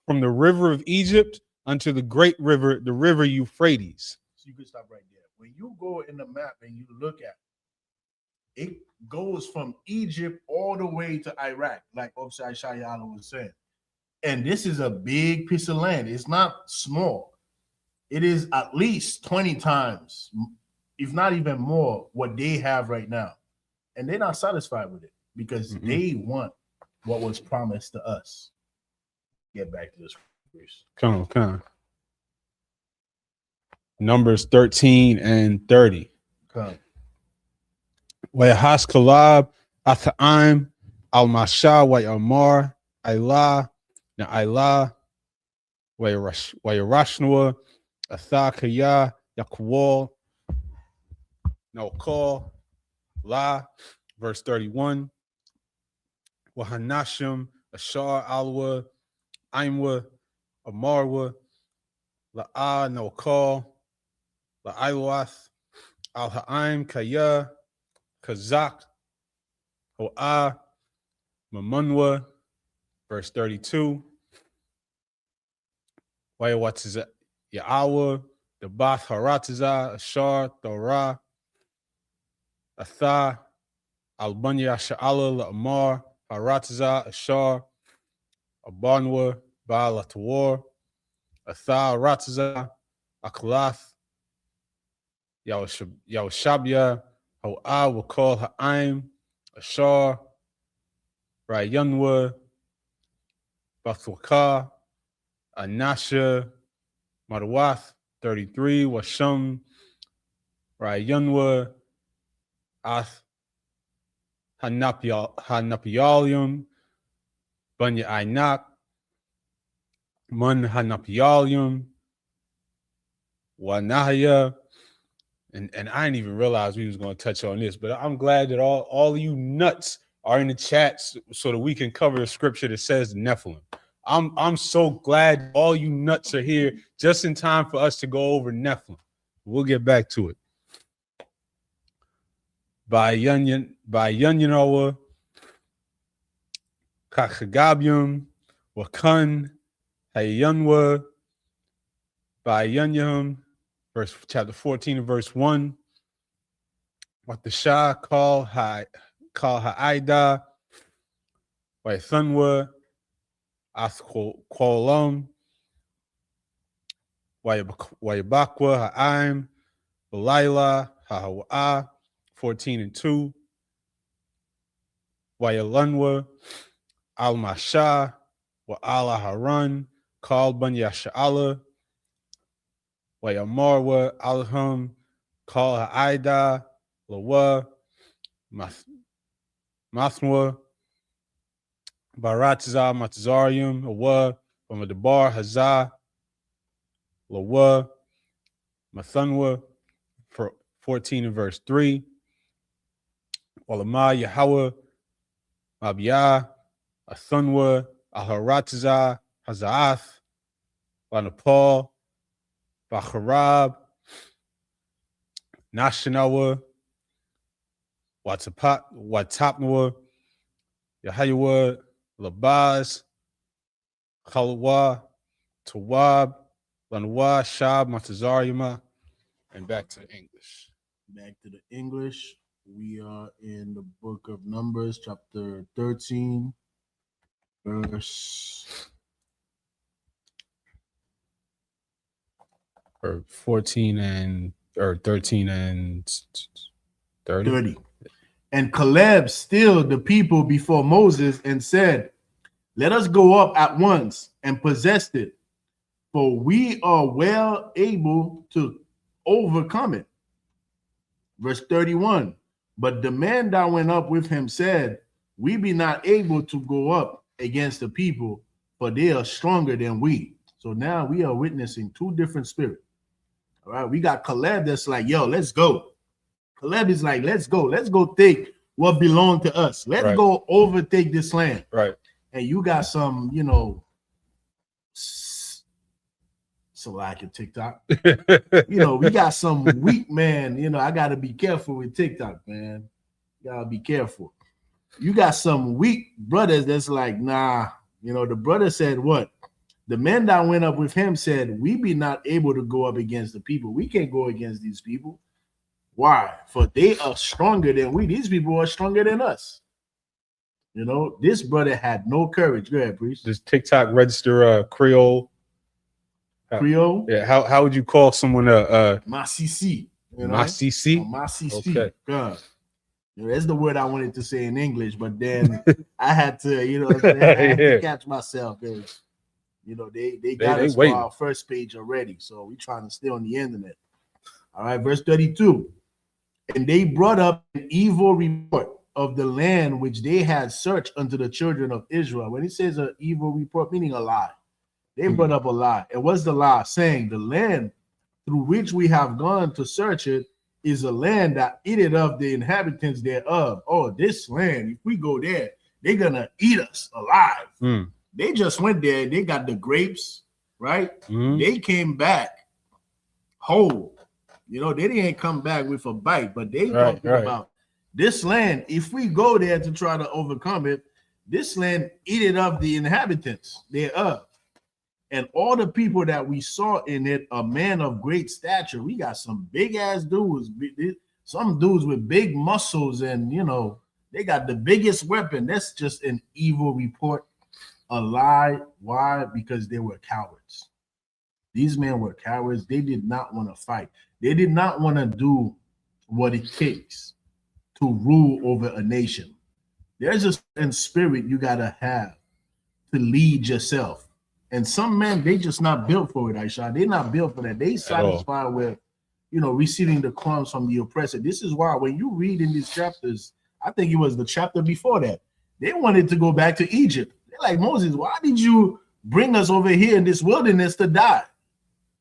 from the river of Egypt unto the great river, the river Euphrates. So you can stop right there. When you go in the map and you look at it, it goes from Egypt all the way to Iraq, like Officer Shayala was saying. And this is a big piece of land. It's not small. It is at least 20 times, if not even more, what they have right now. And they're not satisfied with it, because they want what was promised to us. Get back to this. Come on. Numbers 13 and 30. Come. Wayahas Kalab, Athaim, Al Masha, Wayamar, Ayla, Na'ayla, Wayarashnua, Athakaya, Yakwal, Naokal, La, verse 31. Wahanashim, Ashar, Alwa, Aimwa, Amarwa, La'a, Naokal, La'aiwath, Al Ha'im, Kaya, Kazak, Ho'ah, Mamunwa, verse 32. Wayawatiza, Ya'awa, the Bath Haratiza, Ashar, Thorah, Atha, Albanya, Sha'ala, La'amar, Haratiza, Ashar, Abanwa, Ba'alatawar, Atha, Ratiza, Aklath, Yawashabya, Ho'ah will call Ha'im, Ashar, Rayanwa, Bathwaka, Anasha, Marwath, 33, Washam, Rayanwa, Ath, Hanapialium, Bunya Ainak, Mun Hanapialium, Wanahaya, and I didn't even realize we was going to touch on this, but I'm glad that all of you nuts are in the chats so that we can cover a scripture that says Nephilim. I'm so glad all you nuts are here just in time for us to go over Nephilim. We'll get back to it. By Yunyanoa, Kakagabium, Wakan, Hayanwa, by Yunyam, chapter 14 and verse 1. What the Shah call Ha'ida, by Thunwa, Athkolam, Wayabakwa, Ha'im, Belila, Ha'awa'ah, 14 and 2. Wayalunwa, Al-Masha, Wa'ala Harun, called Bunya Sha'ala, Wayamarwa, Alham, call Ha'ida, Lawa, Mathwa, Baratza, Matazarium, Awa, Bamadabar, Hazah, Lawa, Mathunwa, 14 and verse 3. Walama, Yahweh, Mabiyah, Athunwa, Aharatza, Hazaath, Lanapal, Bacharab, Nashinawa, Watapnawa, Yahayawa, Labaz, Khalwa, Tawab, Lanwa, Shab, Matazarima, and back to the English. Back to the English. We are in the book of Numbers, chapter 13, verse 13 and 30. And Caleb stilled the people before Moses and said, "Let us go up at once and possess it, for we are well able to overcome it." Verse 31. But the man that went up with him said, "We be not able to go up against the people, for they are stronger than we." So now we are witnessing two different spirits. All right, we got Caleb that's like, "Yo, let's go." Caleb is like, "Let's go take what belonged to us. Let's go overtake this land." Right. And you got some, so like a TikTok. We got some weak man. I gotta be careful with TikTok, man. Gotta be careful. You got some weak brothers that's like, nah. The brother said what? The man that went up with him said, "We be not able to go up against the people. We can't go against these people. Why? For they are stronger than we. These people are stronger than us." This brother had no courage. Go ahead, priest. Does TikTok register Creole? Creole? Yeah. How would you call someone Masisi? Masisi? Masisi. Okay. God. That's the word I wanted to say in English, but then I had to, I had to catch myself. You know, they got us for our first page already. So we're trying to stay on the internet. All right, verse 32. And they brought up an evil report of the land which they had searched unto the children of Israel. When it says an evil report, meaning a lie, they brought up a lie. And what's the lie? Saying the land through which we have gone to search it is a land that eateth of the inhabitants thereof. Oh, this land, if we go there, they're gonna eat us alive. They just went there, they got the grapes, right? They came back whole. You know, they didn't come back with a bite, but they talking about this land. If we go there to try to overcome it, this land eateth of the inhabitants thereof. And all the people that we saw in it, a man of great stature. We got some big ass dudes, some dudes with big muscles, and you know, they got the biggest weapon. That's just an evil report, a lie. Why? Because they were cowards. These men were cowards. They did not want to fight. They did not want to do what it takes to rule over a nation. There's a certain spirit you got to have to lead yourself. And some men, they just not built for it, Aisha. They're not built for that. They satisfied with, you know, receiving the crumbs from the oppressor. This is why when you read in these chapters, I think it was the chapter before that, they wanted to go back to Egypt. They're like, Moses, why did you bring us over here in this wilderness to die?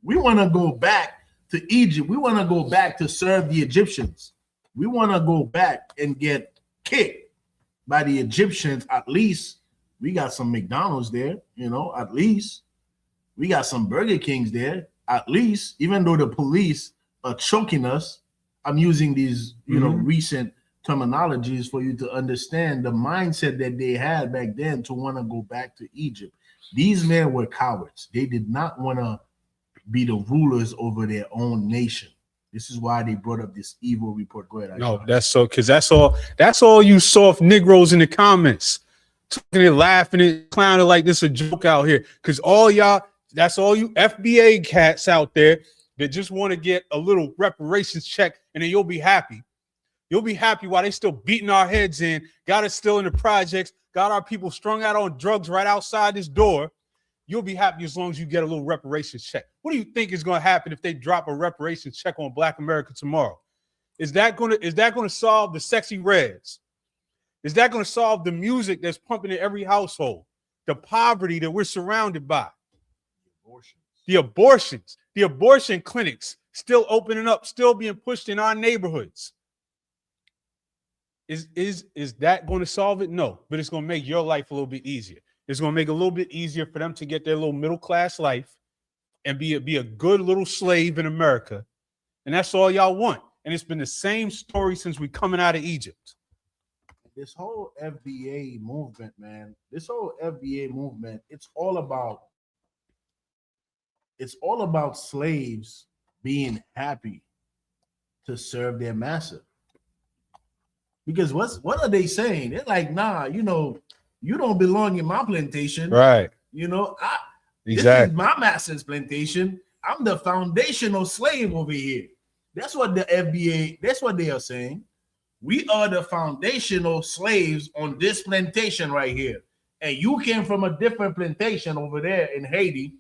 We want to go back to Egypt. We want to go back to serve the Egyptians. We want to go back and get kicked by the Egyptians. At least we got some McDonald's there, you know, at least we got some Burger Kings there. At least, even though the police are choking us, I'm using these, you know, recent terminologies for you to understand the mindset that they had back then to want to go back to Egypt. These men were cowards. They did not want to be the rulers over their own nation. This is why they brought up this evil report. Go ahead. No, that's so, because that's all you soft Negroes in the comments talking and laughing and clowning like this a joke out here. Because all y'all, that's all you FBA cats out there that just want to get a little reparations check, and then you'll be happy. You'll be happy while they still beating our heads in, got us still in the projects, got our people strung out on drugs right outside this door. You'll be happy as long as you get a little reparations check. What do you think is going to happen if they drop a reparations check on Black America tomorrow? Is that going to solve the sexy reds? Is that going to solve the music that's pumping in every household? The poverty that we're surrounded by? The abortions, the abortion clinics still opening up, still being pushed in our neighborhoods. Is that going to solve it? No, but it's going to make your life a little bit easier. It's going to make it a little bit easier for them to get their little middle-class life and be a good little slave in America. And that's all y'all want. And it's been the same story since we coming out of Egypt. This whole FBA movement, man, it's all about slaves being happy to serve their master. Because what are they saying? They're like, nah, you know, you don't belong in my plantation. Right. You know, exactly. This is my master's plantation. I'm the foundational slave over here. That's what the FBA, that's what they are saying. We are the foundational slaves on this plantation right here. And you came from a different plantation over there in Haiti.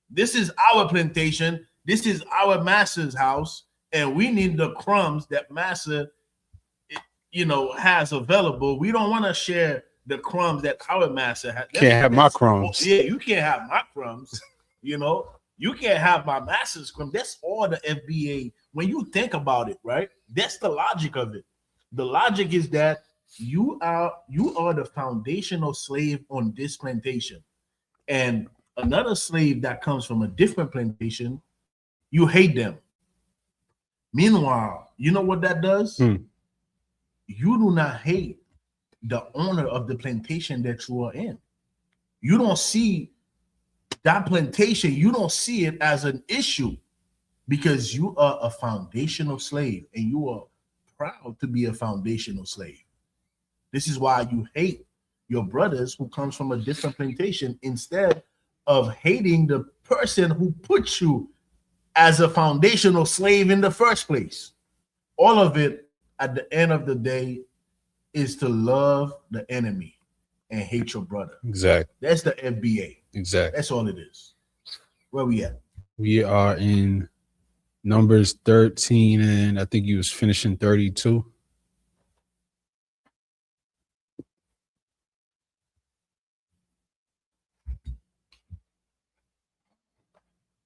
This is our plantation. This is our master's house. And we need the crumbs that master, you know, has available. We don't want to share the crumbs that our master has. Can't have my crumbs. Yeah, you can't have my crumbs. You know, you can't have my master's crumbs. That's all the FBA. When you think about it, right? That's the logic of it. The logic is that you are the foundational slave on this plantation, and another slave that comes from a different plantation, you hate them. Meanwhile, you know what that does? You do not hate the owner of the plantation that you are in. You don't see that plantation, you don't see it as an issue because you are a foundational slave and you are proud to be a foundational slave. This is why you hate your brothers who comes from a different plantation instead of hating the person who put you as a foundational slave in the first place. All of it at the end of the day is to love the enemy and hate your brother. Exactly. That's the FBA. Exactly. That's all it is. Where we at? We are in Numbers 13, and I think you was finishing 32.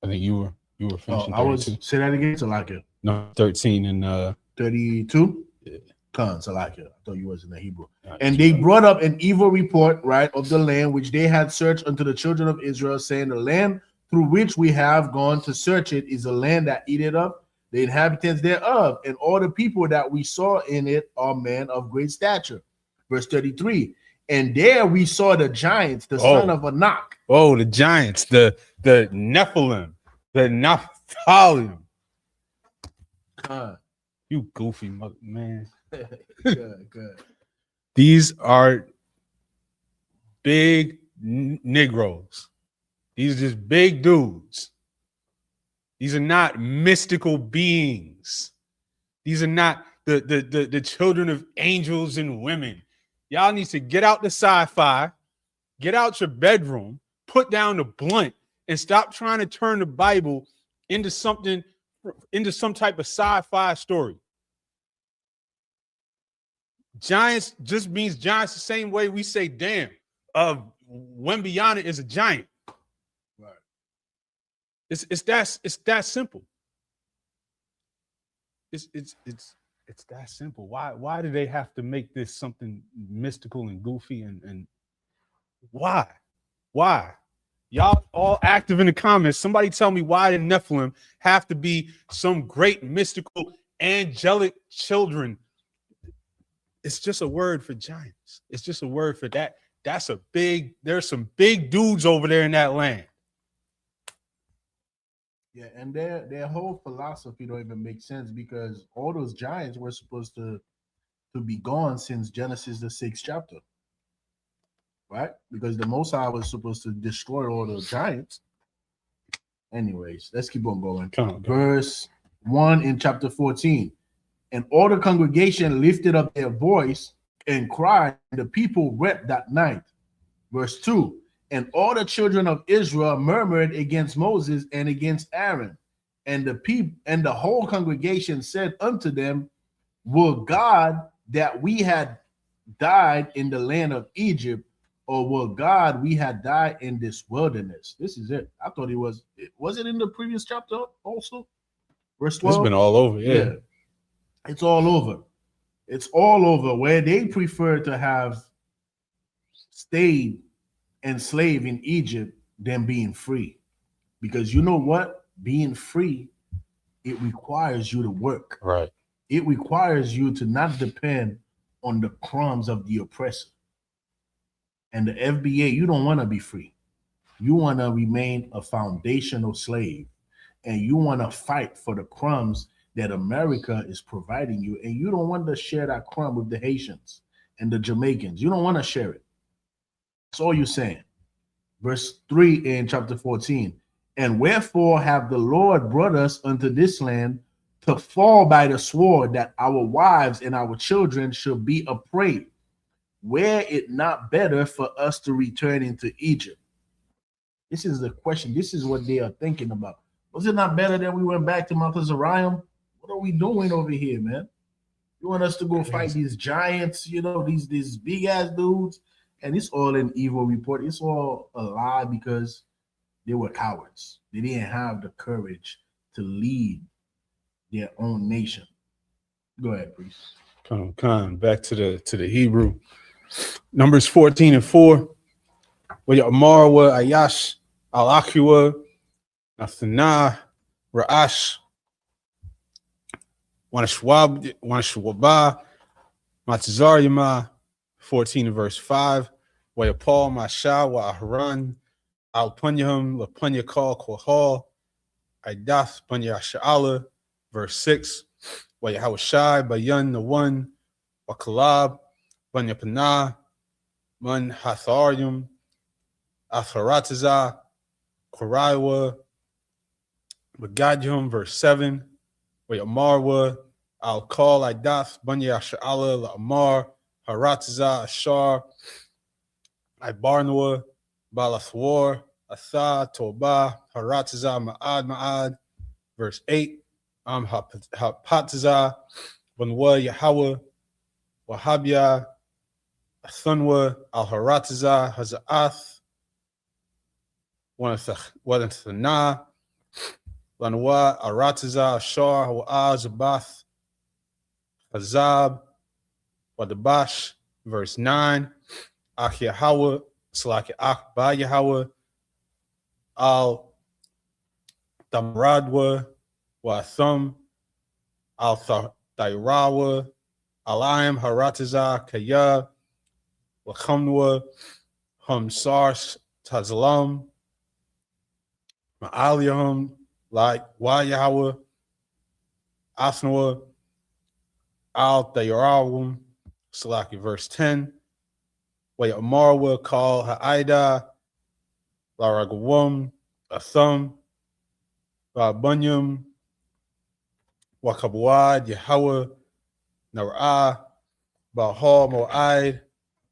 I think you were finishing 32. I was, say that again, Salakia. No, 13 and 32? Yeah. Salakia. I thought you was in the Hebrew. And they brought up an evil report, right, of the land which they had searched unto the children of Israel, saying, the land through which we have gone to search it is a land that eateth up the inhabitants thereof, and all the people that we saw in it are men of great stature. Verse 33. And there we saw the giants, the son of Anak. Oh, the giants, the Nephilim, the Nephilim. You goofy man. Good. These are big Negroes. These are just big dudes. These are not mystical beings. These are not the children of angels and women. Y'all need to get out the sci-fi, get out your bedroom, put down the blunt, and stop trying to turn the Bible into some type of sci-fi story. Giants just means giants the same way we say damn. Wembiana is a giant. Right. It's that simple. It's that simple. Why do they have to make this something mystical and goofy and why? Y'all all active in the comments. Somebody tell me why the Nephilim have to be some great mystical angelic children. It's just a word for giants. It's just a word for that. There's some big dudes over there in that land. Yeah, and their whole philosophy don't even make sense, because all those giants were supposed to be gone since Genesis the 6th chapter. Right? Because the Most High was supposed to destroy all the giants. Anyways, let's keep on going. Verse 1 in chapter 14. And all the congregation lifted up their voice and cried, and the people wept that night. Verse 2. And all the children of Israel murmured against Moses and against Aaron. And the whole congregation said unto them, will God that we had died in the land of Egypt, or will God we had died in this wilderness? This is it. I thought was it in the previous chapter also? Verse 12. It's been all over, yeah. It's all over. It's all over, where they prefer to have stayed enslaved in Egypt than being free. Because you know what? Being free, it requires you to work. Right. It requires you to not depend on the crumbs of the oppressor. And the FBA, you don't want to be free. You want to remain a foundational slave. And you want to fight for the crumbs that America is providing you. And you don't want to share that crumb with the Haitians and the Jamaicans. You don't want to share it. That's all you're saying. Verse 3 in chapter 14. And wherefore have the Lord brought us unto this land to fall by the sword, that our wives and our children should be a prey? Were it not better for us to return into Egypt? This is the question. This is what they are thinking about. Was it not better that we went back to Mount Zariah? What are we doing over here, man? You want us to go fight these giants, these big ass dudes? And it's all an evil report. It's all a lie, because they were cowards. They didn't have the courage to lead their own nation. Go ahead, priest. Come back to the Hebrew. Numbers 14 and 4. Where Amar wa Ayash al-Akhiwa Nathana Ra'ash Wanashwaba Matazar Yama. 14 and verse 5. Where Paul Masha wa Ahran al Punyahum la Punya Kal Kohal Idath Punya Sha'ala. Verse 6. Where Hawashai Bayan the one Wakalab Banya Panah Man Hatharium Atharataza Koraiwa Bagadium. Verse 7. Where Amarwa Al Kal Idath Banya Sha'ala La Amar Harataza Ashar Ibarnua, Balathwar, Atha, Toba, Haratiza, Ma'ad, verse 8, Hapatiza, Banwa, Yahweh, Wahabia, Thunwa, Al-Haratiza, Hazaath, Wadanthana, Lanwa, Aratiza, Ashar, Wa'az, Zabath, Hazab, Wadabash, verse 9, Akyahawa, Salaki Akba Yahweh, Al Damradwa, Wathum, Al Thairawa, Alayim Haratiza, Kaya, Wachamwa, Humsar Tazlam, Ma'aliyahum, like Yahweh, Asnawa, Al Thairawum, Salaki, verse 10. Amarwa call Ha'ida, Laragawum, Athum, Bunyum, Wakabwad, Yahweh, Nara'ah, Bahal, Mo'aid,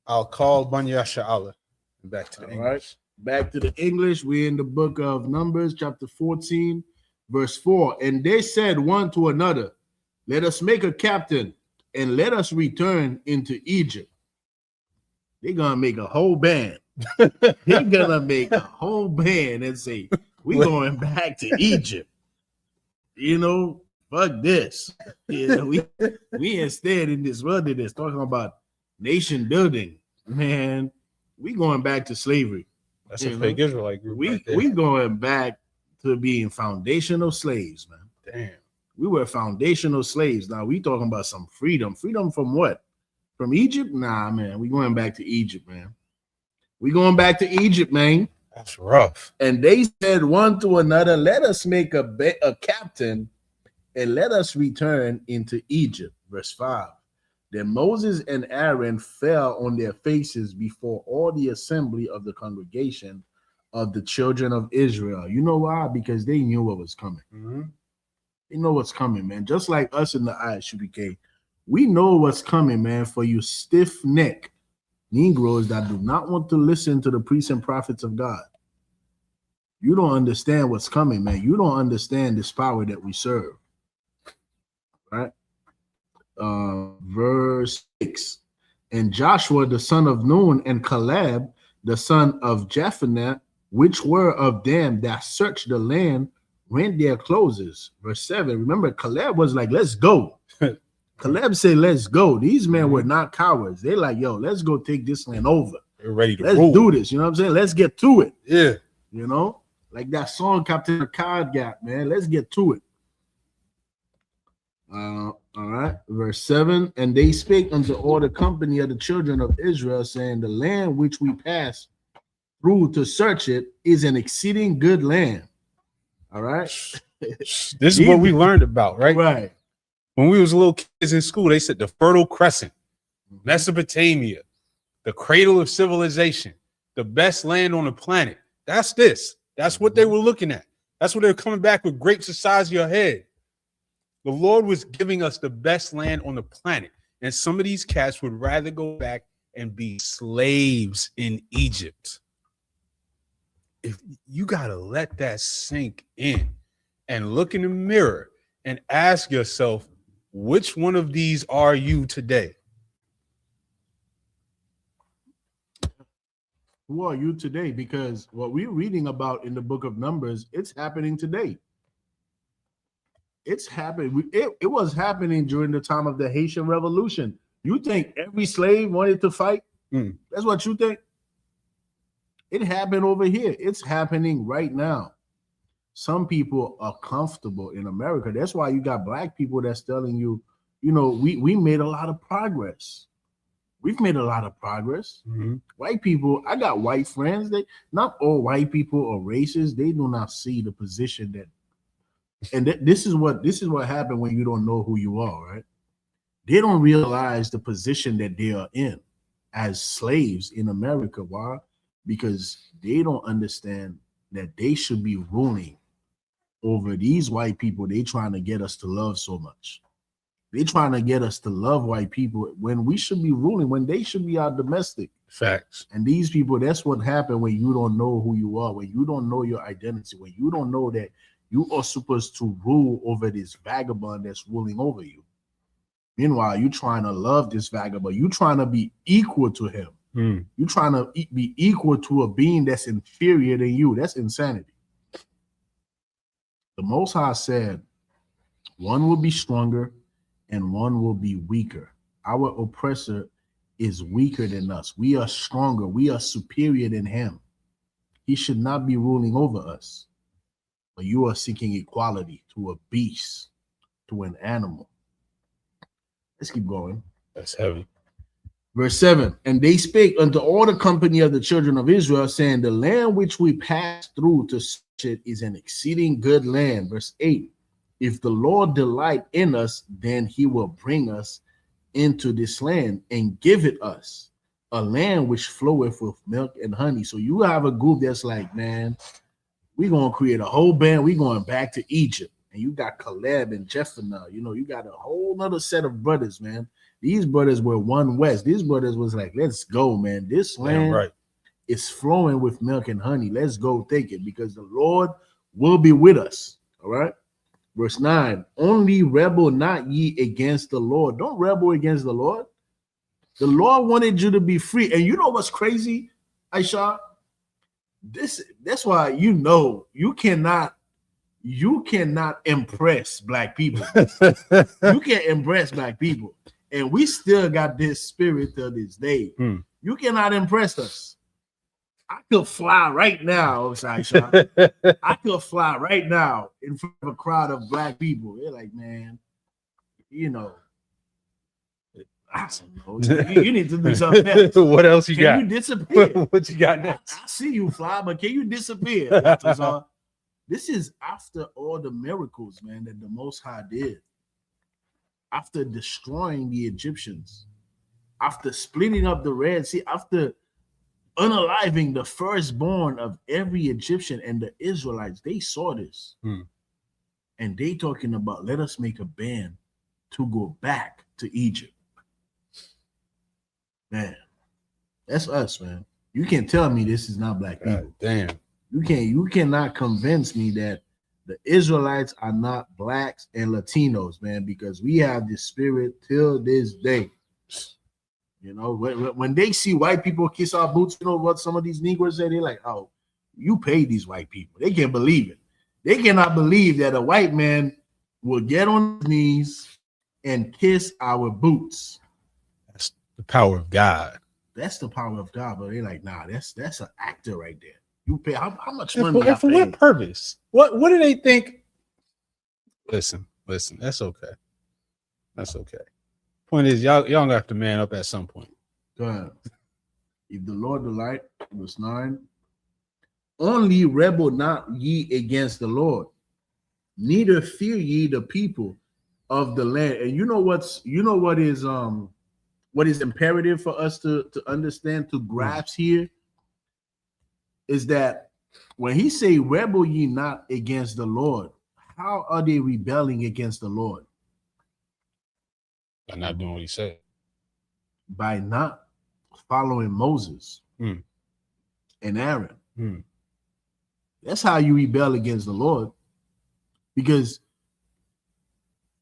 I'll call Bunya Sha'ala. Back to the English. Right. Back to the English. We're in the book of Numbers, chapter 14, verse 4. And they said one to another, let us make a captain and let us return into Egypt. They're gonna make a whole band. They're gonna make a whole band and say, we're going back to Egypt. You know, fuck this. You know, we instead in this wilderness talking about nation building. Man, we going back to slavery. That's a fake Israelite group. We going back to being foundational slaves, man. Damn. We were foundational slaves. Now we talking about some freedom. Freedom from what? From Egypt? Nah, man. We going back to Egypt, man. We going back to Egypt, man. That's rough. And they said one to another, let us make a captain and let us return into Egypt. Verse 5. Then Moses and Aaron fell on their faces before all the assembly of the congregation of the children of Israel. You know why? Because they knew what was coming. Mm-hmm. They know what's coming, man. Just like us in the ISUPK, we know what's coming, man, for you stiff-necked Negroes that do not want to listen to the priests and prophets of God. You don't understand what's coming, man. You don't understand this power that we serve. Right? Verse 6. And Joshua, the son of Nun, and Caleb, the son of Jephunneh, which were of them that searched the land, rent their clothes. Verse 7. Remember, Caleb was like, let's go. Caleb said, let's go. These men were not cowards. They're like, yo, let's go take this land over. They're ready to let's rule. do this. You know what I'm saying? Let's get to it. Yeah. You know? Like that song Captain Picard got, man. Let's get to it. All right. Verse 7. And they spake unto all the company of the children of Israel, saying, the land which we pass through to search it is an exceeding good land. All right. This is what we learned about, right? Right. When we was little kids in school, they said the Fertile Crescent, Mesopotamia, the cradle of civilization, the best land on the planet. That's this. That's what they were looking at. That's what they were coming back with grapes the size of your head. The Lord was giving us the best land on the planet. And some of these cats would rather go back and be slaves in Egypt. If you got to let that sink in and look in the mirror and ask yourself, which one of these are you today? Who are you today? Because what we're reading about in the book of Numbers, it's happening today. It's happening. It was happening during the time of the Haitian Revolution. You think every slave wanted to fight? That's what you think? It happened over here. It's happening right now. Some people are comfortable in America. That's why you got black people that's telling you, you know, we made a lot of progress. We've made a lot of progress. Mm-hmm. White people, I got white friends. They not all white people are racist. They do not see the position that, and this is what happened when you don't know who you are, right? They don't realize the position that they are in as slaves in America. Why? Because they don't understand that they should be ruling over these white people they trying to get us to love so much. They trying to get us to love white people when we should be ruling, when they should be our domestic. Facts. And these people, that's what happened when you don't know who you are, when you don't know your identity, when you don't know that you are supposed to rule over this vagabond that's ruling over you. Meanwhile, you trying to love this vagabond. You trying to be equal to him. You trying to be equal to a being that's inferior than you. That's insanity. The Most High said, one will be stronger and one will be weaker. Our oppressor is weaker than us. We are stronger. We are superior than him. He should not be ruling over us. But you are seeking equality to a beast, to an animal. Let's keep going. That's heavy. Verse 7, and they spake unto all the company of the children of Israel, saying, the land which we pass through to search it is an exceeding good land. Verse 8, if the Lord delight in us, then he will bring us into this land and give it us, a land which floweth with milk and honey. So you have a group that's like, man, we're going to create a whole band. We're going back to Egypt. And you got Caleb and Jephthah. You know, you got a whole nother set of brothers, man. These brothers were one West. These brothers was like, let's go, man. This land is flowing with milk and honey. Let's go take it because the Lord will be with us. All right. Verse 9, only rebel not ye against the Lord. Don't rebel against the Lord. The Lord wanted you to be free. And you know what's crazy, Aisha? That's why you cannot impress black people. You can't impress black people. And we still got this spirit to this day. You cannot impress us. I could fly right now, Aisha. I could fly right now in front of a crowd of black people. They're like, man, you know, I don't know. You need to do something else. What else you got? Can you disappear? What you got next? I see you fly, but can you disappear? This is after all the miracles, man, that the Most High did. After destroying the Egyptians, after splitting up the Red Sea, after unaliving the firstborn of every Egyptian, and the Israelites, they saw this. And they talking about, let us make a band to go back to Egypt. Man, that's us, man. You can't tell me this is not black people. God damn. You cannot convince me that the Israelites are not blacks and Latinos, man, because we have this spirit till this day. You know, when they see white people kiss our boots, you know what some of these Negroes say? They're like, oh, you pay these white people. They can't believe it. They cannot believe that a white man will get on his knees and kiss our boots. That's the power of God. That's the power of God. But they're like, nah, that's an actor right there. You pay how much money? And for what purpose? What do they think? Listen, that's okay. That's okay. Point is, y'all gonna have to man up at some point. Go ahead. If the Lord delight, verse 9, only rebel not ye against the Lord, neither fear ye the people of the land. And you know what is imperative for us to understand, to grasp here, is that when he say rebel ye not against the Lord, how are they rebelling against the Lord? By not doing what he said. By not following Moses and Aaron. That's how you rebel against the Lord. Because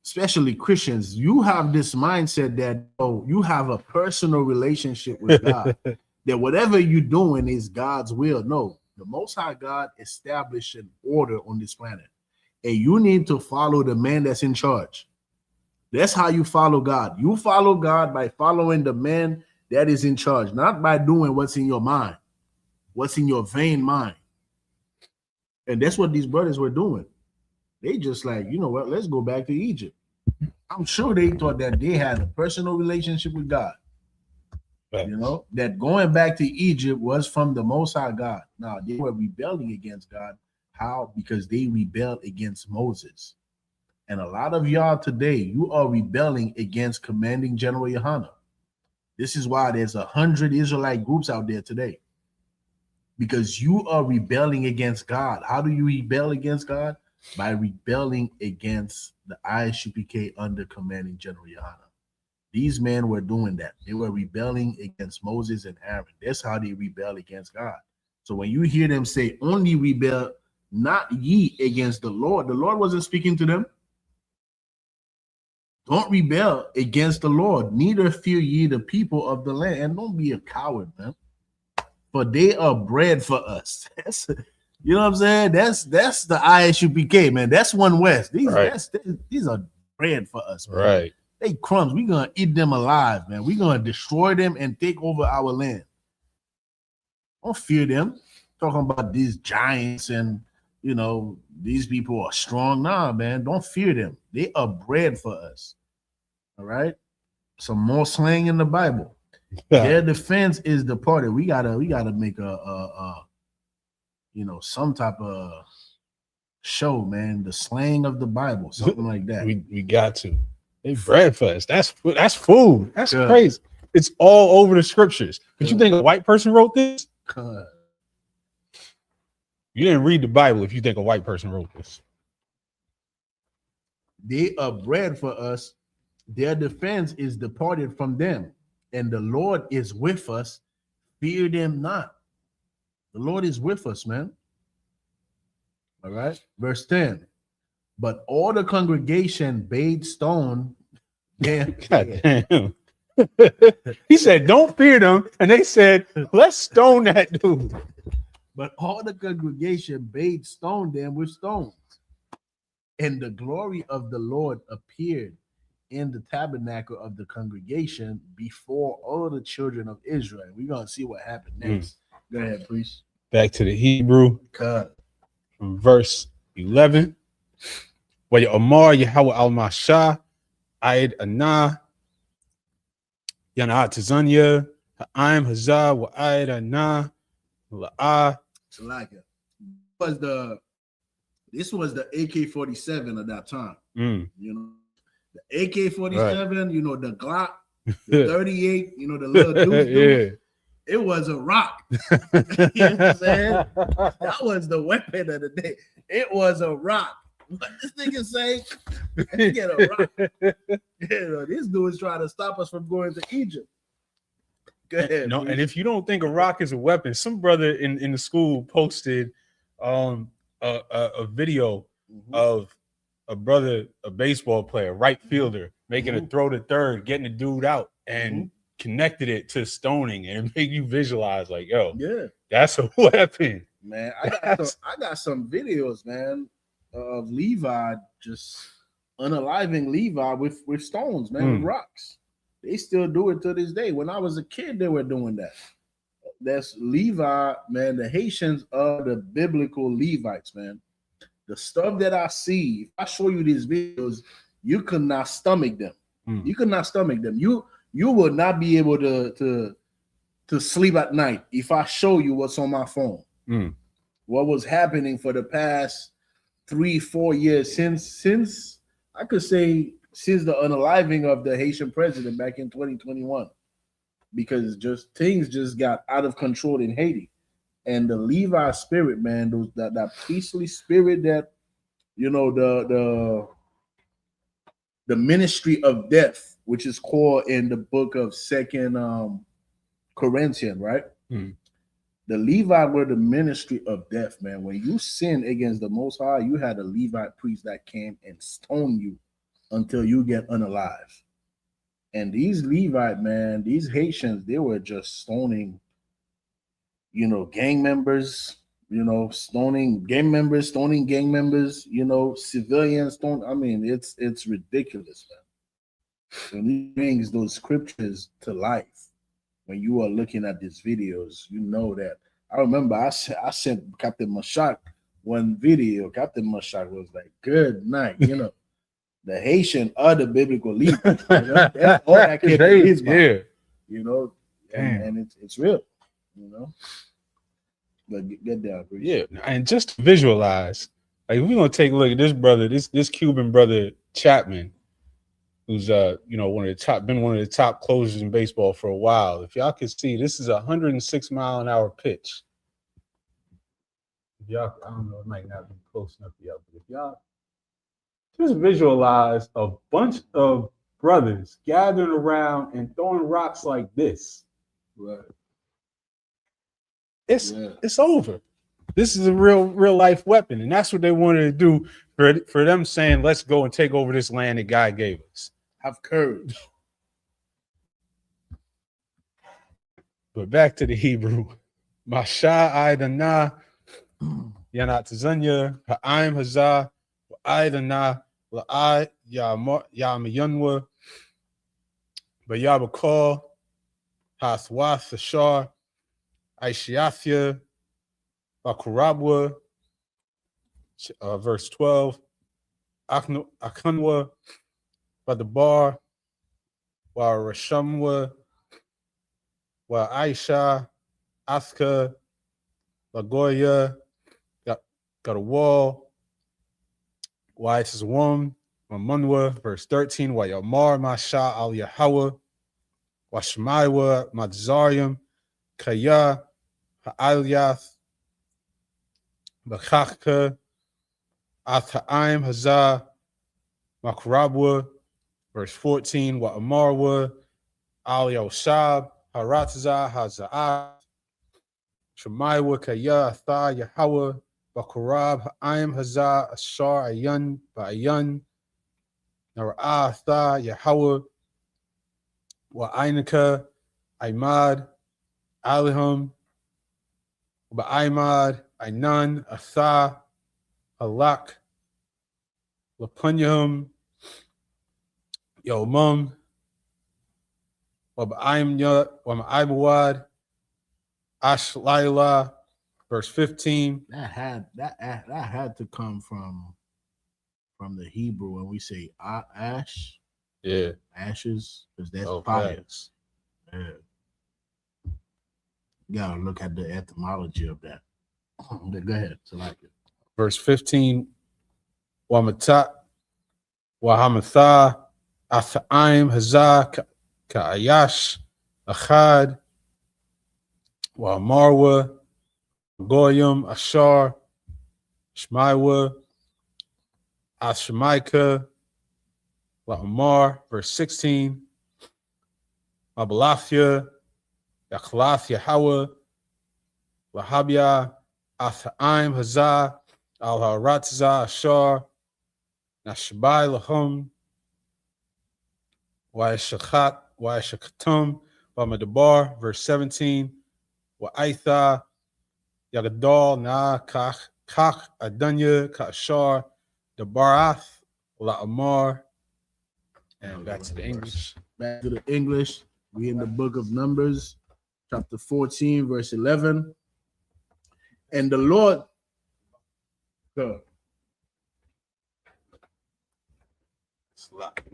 especially Christians, you have this mindset that you have a personal relationship with God. That whatever you're doing is God's will. No, the Most High God established an order on this planet. And you need to follow the man that's in charge. That's how you follow God. You follow God by following the man that is in charge, not by doing what's in your mind, what's in your vain mind. And that's what these brothers were doing. They just like, you know what, let's go back to Egypt. I'm sure they thought that they had a personal relationship with God. Right. You know, that going back to Egypt was from the Most High God. Now, they were rebelling against God. How? Because they rebelled against Moses. And a lot of y'all today, you are rebelling against Commanding General Yohana. This is why there's 100 Israelite groups out there today. Because you are rebelling against God. How do you rebel against God? By rebelling against the Isupk under Commanding General Yohana. These men were doing that. They were rebelling against Moses and Aaron. That's how they rebel against God. So when you hear them say, only rebel, not ye against the Lord wasn't speaking to them. Don't rebel against the Lord, neither fear ye the people of the land. And don't be a coward, man. For they are bread for us. You know what I'm saying? That's the ISUPK, man. That's One West. These are bread for us, man. Right. They crumbs. We're gonna eat them alive, man. We're gonna destroy them and take over our land. Don't fear them. Talking about these giants and these people are strong. Nah, man. Don't fear them. They are bread for us. All right. Some more slang in the Bible. Their defense is departed. We gotta make some type of show, man. The slang of the Bible, something like that. We got to. They bread for us. That's food. That's crazy. It's all over the scriptures. But you think a white person wrote this? You didn't read the Bible if you think a white person wrote this. They are bread for us. Their defense is departed from them. And the Lord is with us. Fear them not. The Lord is with us, man. All right. Verse 10. But all the congregation bade stone. God damn. He said, don't fear them. And they said, let's stone that dude. But all the congregation bade stone them with stones. And the glory of the Lord appeared in the tabernacle of the congregation before all the children of Israel. We're going to see what happened next. Go ahead, priest. Back to the Hebrew. From verse 11. Wa Amar Yahweh al-Mashah, Aid Anah, Yana Tazanya, Ha'im Hazah, wa Aid Anah, La'ah. This was the AK-47 at that time. Mm. The AK-47, right. The Glock, the 38, the little dude. It was a rock. You know what I'm saying? That was the weapon of the day. It was a rock. What this nigga say? Get a rock. This dude is trying to stop us from going to Egypt. Go ahead. No, and if you don't think a rock is a weapon, some brother in the school posted a video of a brother, a baseball player, right fielder, making a throw to third, getting the dude out, and connected it to stoning, and it made you visualize like, yo, that's a weapon. Man, I got some videos, man, of Levi just unaliving Levi with stones, man, with rocks. They still do it to this day. When I was a kid, they were doing that. That's Levi, man. The Haitians are the biblical Levites, man. The stuff that I see, if I show you these videos, you could not stomach them. You could not stomach them. You will not be able to sleep at night if I show you what's on my phone. What was happening for the past 3-4 years since I could say since the unaliving of the Haitian president back in 2021, because things just got out of control in Haiti. And the Levi spirit, man, that priestly spirit, that the ministry of death, which is called in the book of 2 Corinthians, right? The Levi were the ministry of death, man. When you sin against the Most High, you had a Levite priest that came and stoned you until you get unalive. And these Levite, man, these Haitians, they were just stoning, gang members, stoning gang members, civilians, it's ridiculous, man. When he brings those scriptures to life, when you are looking at these videos, that. I remember I sent Captain Mashak one video. Captain Mashak was like, good night, The Haitian are the biblical leaders. That's all that came in his mind. And it's real, But get down, please. Yeah, and just to visualize, like we're gonna take a look at this brother, this Cuban brother Chapman, who's one of the top closers in baseball for a while. If y'all can see, this is a 106-mile-an-hour pitch. If y'all, I don't know, it might not be close enough for y'all, but if y'all just visualize a bunch of brothers gathering around and throwing rocks like this. Right. It's over. This is a real life weapon, and that's what they wanted to do for them saying, "Let's go and take over this land that God gave us." Have courage. But back to the Hebrew. Masha Aidana Yanat Zanya Ha'im Hazah Aidana La'ai Yamayanwa Bayabakal Hathwath Ashar Aishiathia Bakurabwa verse 12 Akanwa Badabar Wa Rashamwa Wa Aisha Aska Lagoya got a wall. Why it's a woman, Mamunwa, verse 13, Wa Yamar Masha al Yahweh, Wa Shemaiwa Madzarium, Kaya, Ha'alyath, Bakachka, Athaim Hazah, Makrabwa, verse 14, Wa Amarwa, Al Yoshab, Haratazah, Haza'ah, Shemaiwa Kaya, Atha Yahweh, Bakurab, Ha'im Hazah, Ashar, Ayan, Ba'ayan, Nara'ah, Atha Yahweh, Wa Ainika, Aimad, Alihum, Ba'aimad, Ainan, Atha, Halak, Lapunyahum, Yomum, Wa Ba'aimya, Wa Ma'aimawad, Ashlaila, verse 15. That had to come from the Hebrew when we say ash. Yeah. Ashes, because that's fire. Yeah. You gotta look at the etymology of that. Go ahead. So like it. Verse 15. Wamata Wahamatha Athaim Hazah Ka'ayash Achad Wamarwa Goyim Ashar Shmaiwa Ashmaika La'amar, verse 16, Abalathia, Yakhlath Yahweh, Lahabia, Athaim Hazah, Al Haratzah Ashar, Nashbai Lahum, Waishakatum, Bamadabar, verse 17, Wa'aitha, Yagadal, Na Kach Adanya, Kashar, Dabarath, La'amar. And back to the English. Back to the English. We in the book of Numbers, chapter 14, verse 11. And the Lord, we're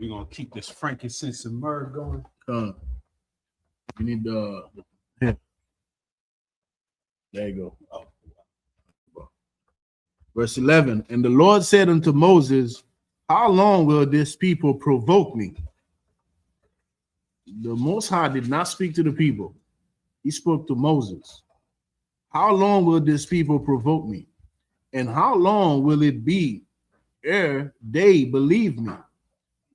gonna keep this frankincense and myrrh going. we need the there you go. Verse 11. And the Lord said unto Moses, how long will this people provoke me? The Most High did not speak to the people. He spoke to Moses. How long will this people provoke me? And how long will it be ere they believe me?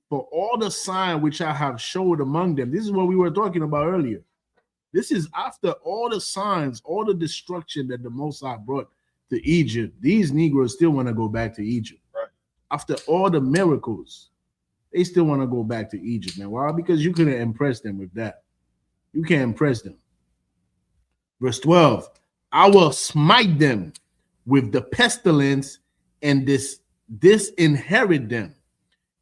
For all the sign which I have showed among them. This is what we were talking about earlier. This is after all the signs, all the destruction that the Most High brought to Egypt. These Negroes still want to go back to Egypt. After all the miracles, they still want to go back to Egypt, man. Why? Because you couldn't impress them with that. You can't impress them. Verse 12, I will smite them with the pestilence and disinherit them,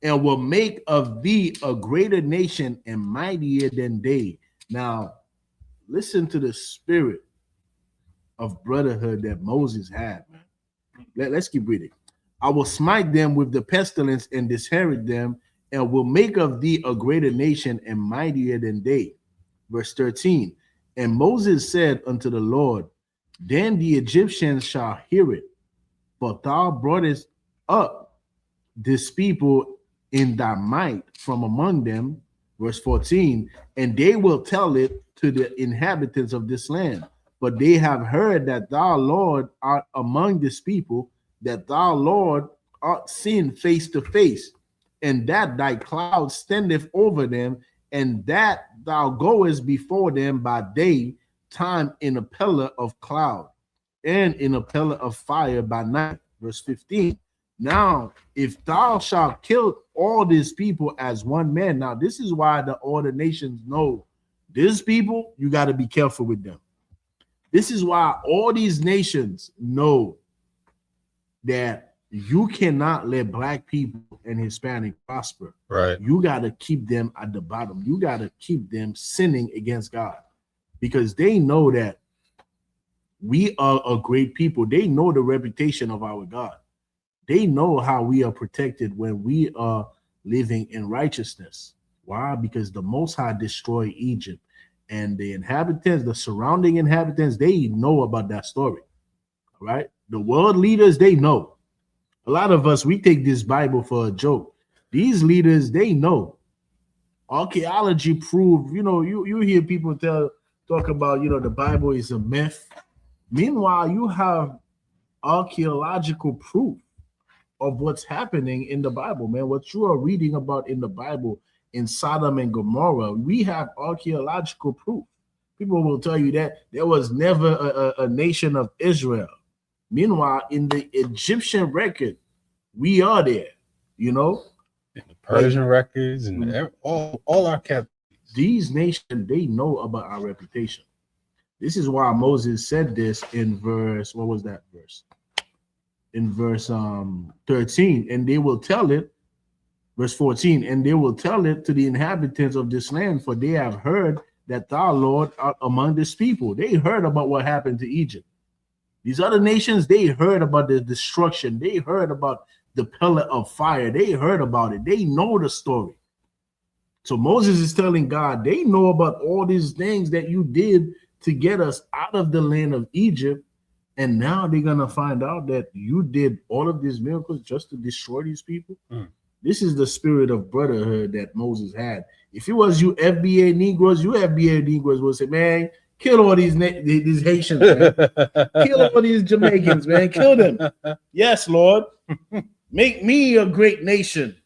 and will make of thee a greater nation and mightier than they. Now, listen to the spirit of brotherhood that Moses had, man. Let's keep reading. I will smite them with the pestilence and disinherit them, and will make of thee a greater nation and mightier than they. Verse 13. And Moses said unto the Lord, then the Egyptians shall hear it, for thou broughtest up this people in thy might from among them. Verse 14. And they will tell it to the inhabitants of this land. But they have heard that thou, Lord, art among this people, that thou, Lord, art seen face to face, and that thy cloud standeth over them, and that thou goest before them by day time in a pillar of cloud and in a pillar of fire by night. Verse 15. Now, if thou shalt kill all these people as one man, now this is why all the nations know these people, you got to be careful with them. This is why all these nations know that you cannot let black people and Hispanic prosper. Right. You got to keep them at the bottom. You got to keep them sinning against God, because they know that we are a great people. They know the reputation of our God. They know how we are protected when we are living in righteousness. Why? Because the Most High destroyed Egypt, and the inhabitants, the surrounding inhabitants, they know about that story. Right? The world leaders, they know. A lot of us, we take this Bible for a joke. These leaders, they know. Archaeology proved, you hear people talk about, the Bible is a myth. Meanwhile, you have archaeological proof of what's happening in the Bible, man. What you are reading about in the Bible in Sodom and Gomorrah, we have archaeological proof. People will tell you that there was never a nation of Israel. Meanwhile, in the Egyptian record, we are there, In the Persian records and all our captives. These nations, they know about our reputation. This is why Moses said this in verse, what was that verse? In verse 13, and they will tell it, verse 14, and they will tell it to the inhabitants of this land, for they have heard that thou, Lord, art among this people. They heard about what happened to Egypt. These other nations, they heard about the destruction. They heard about the pillar of fire. They heard about it. They know the story. So Moses is telling God, they know about all these things that you did to get us out of the land of Egypt. And now they're going to find out that you did all of these miracles just to destroy these people. This is the spirit of brotherhood that Moses had. If it was you FBA Negroes, will say, man, kill all these Haitians, man. Kill all these Jamaicans, man. Kill them. Yes, Lord. Make me a great nation,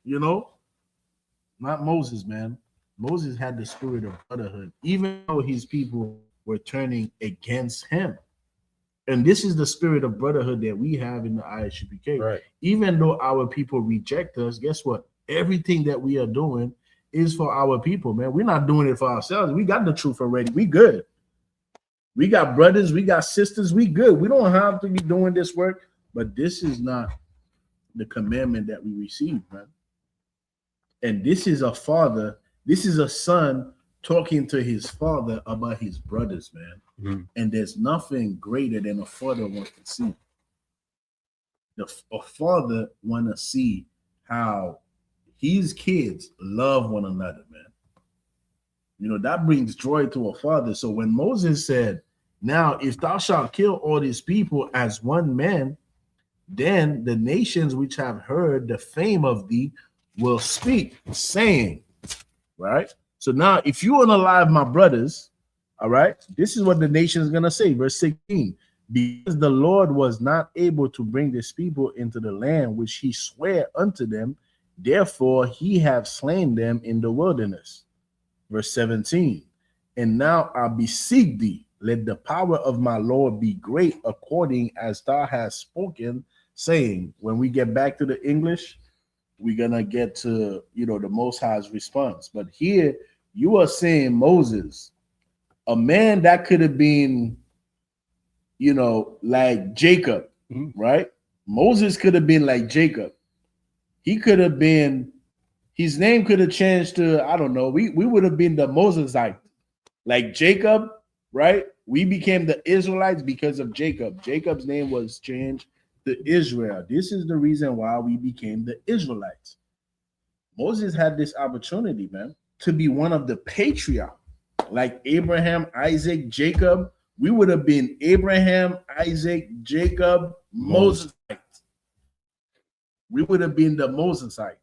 Not Moses, man. Moses had the spirit of brotherhood, even though his people were turning against him. And this is the spirit of brotherhood that we have in the ISUPK. Right. Even though our people reject us, guess what? Everything that we are doing is for our people, man. We're not doing it for ourselves. We got the truth already. We good. We got brothers. We got sisters. We good. We don't have to be doing this work. But this is not the commandment that we received, man. And this is a father. This is a son talking to his father about his brothers, man. And there's nothing greater than a father wants to see. A father want to see how his kids love one another, man. That brings joy to a father. So when Moses said, now, if thou shalt kill all these people as one man, then the nations which have heard the fame of thee will speak, saying, right? So now, if you unalive my brothers, all right, this is what the nation is going to say. Verse 16, because the Lord was not able to bring this people into the land which he sware unto them, therefore he hath slain them in the wilderness. Verse 17, and now I beseech thee, let the power of my Lord be great according as thou hast spoken, saying. When we get back to the English, we're going to get to, the Most High's response. But here you are saying, Moses, a man that could have been, like Jacob, right? Moses could have been like Jacob. He could have been, his name could have changed to, I don't know, we would have been the Mosesite. Like Jacob, right? We became the Israelites because of Jacob. Jacob's name was changed to Israel. This is the reason why we became the Israelites. Moses had this opportunity, man, to be one of the patriarchs. Like Abraham, Isaac, Jacob, we would have been Abraham, Isaac, Jacob, Moses. We would have been the Mosesite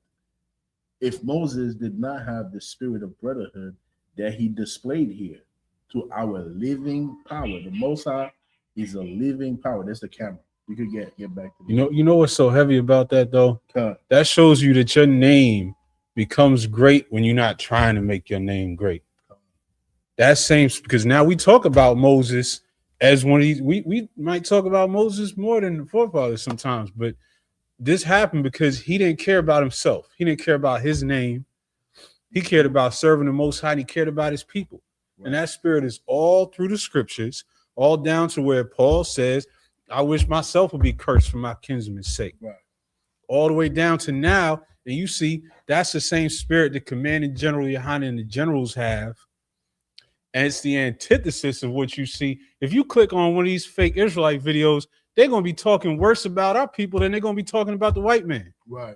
if Moses did not have the spirit of brotherhood that he displayed here to our living power. The Most High is a living power. That's the camera. we could get back to you know what's so heavy about that though? That shows you that your name becomes great when you're not trying to make your name great. That same, because now we talk about Moses as one of these. We might talk about Moses more than the forefathers sometimes, but this happened because he didn't care about himself. He didn't care about his name. He cared about serving the Most High. And he cared about his people. Right. And that spirit is all through the scriptures, all down to where Paul says, I wish myself would be cursed for my kinsman's sake. Right. All the way down to now. And you see, that's the same spirit the commanding general Yohanan and the generals have. And it's the antithesis of what you see. If you click on one of these fake Israelite videos, they're going to be talking worse about our people than they're going to be talking about the white man. Right.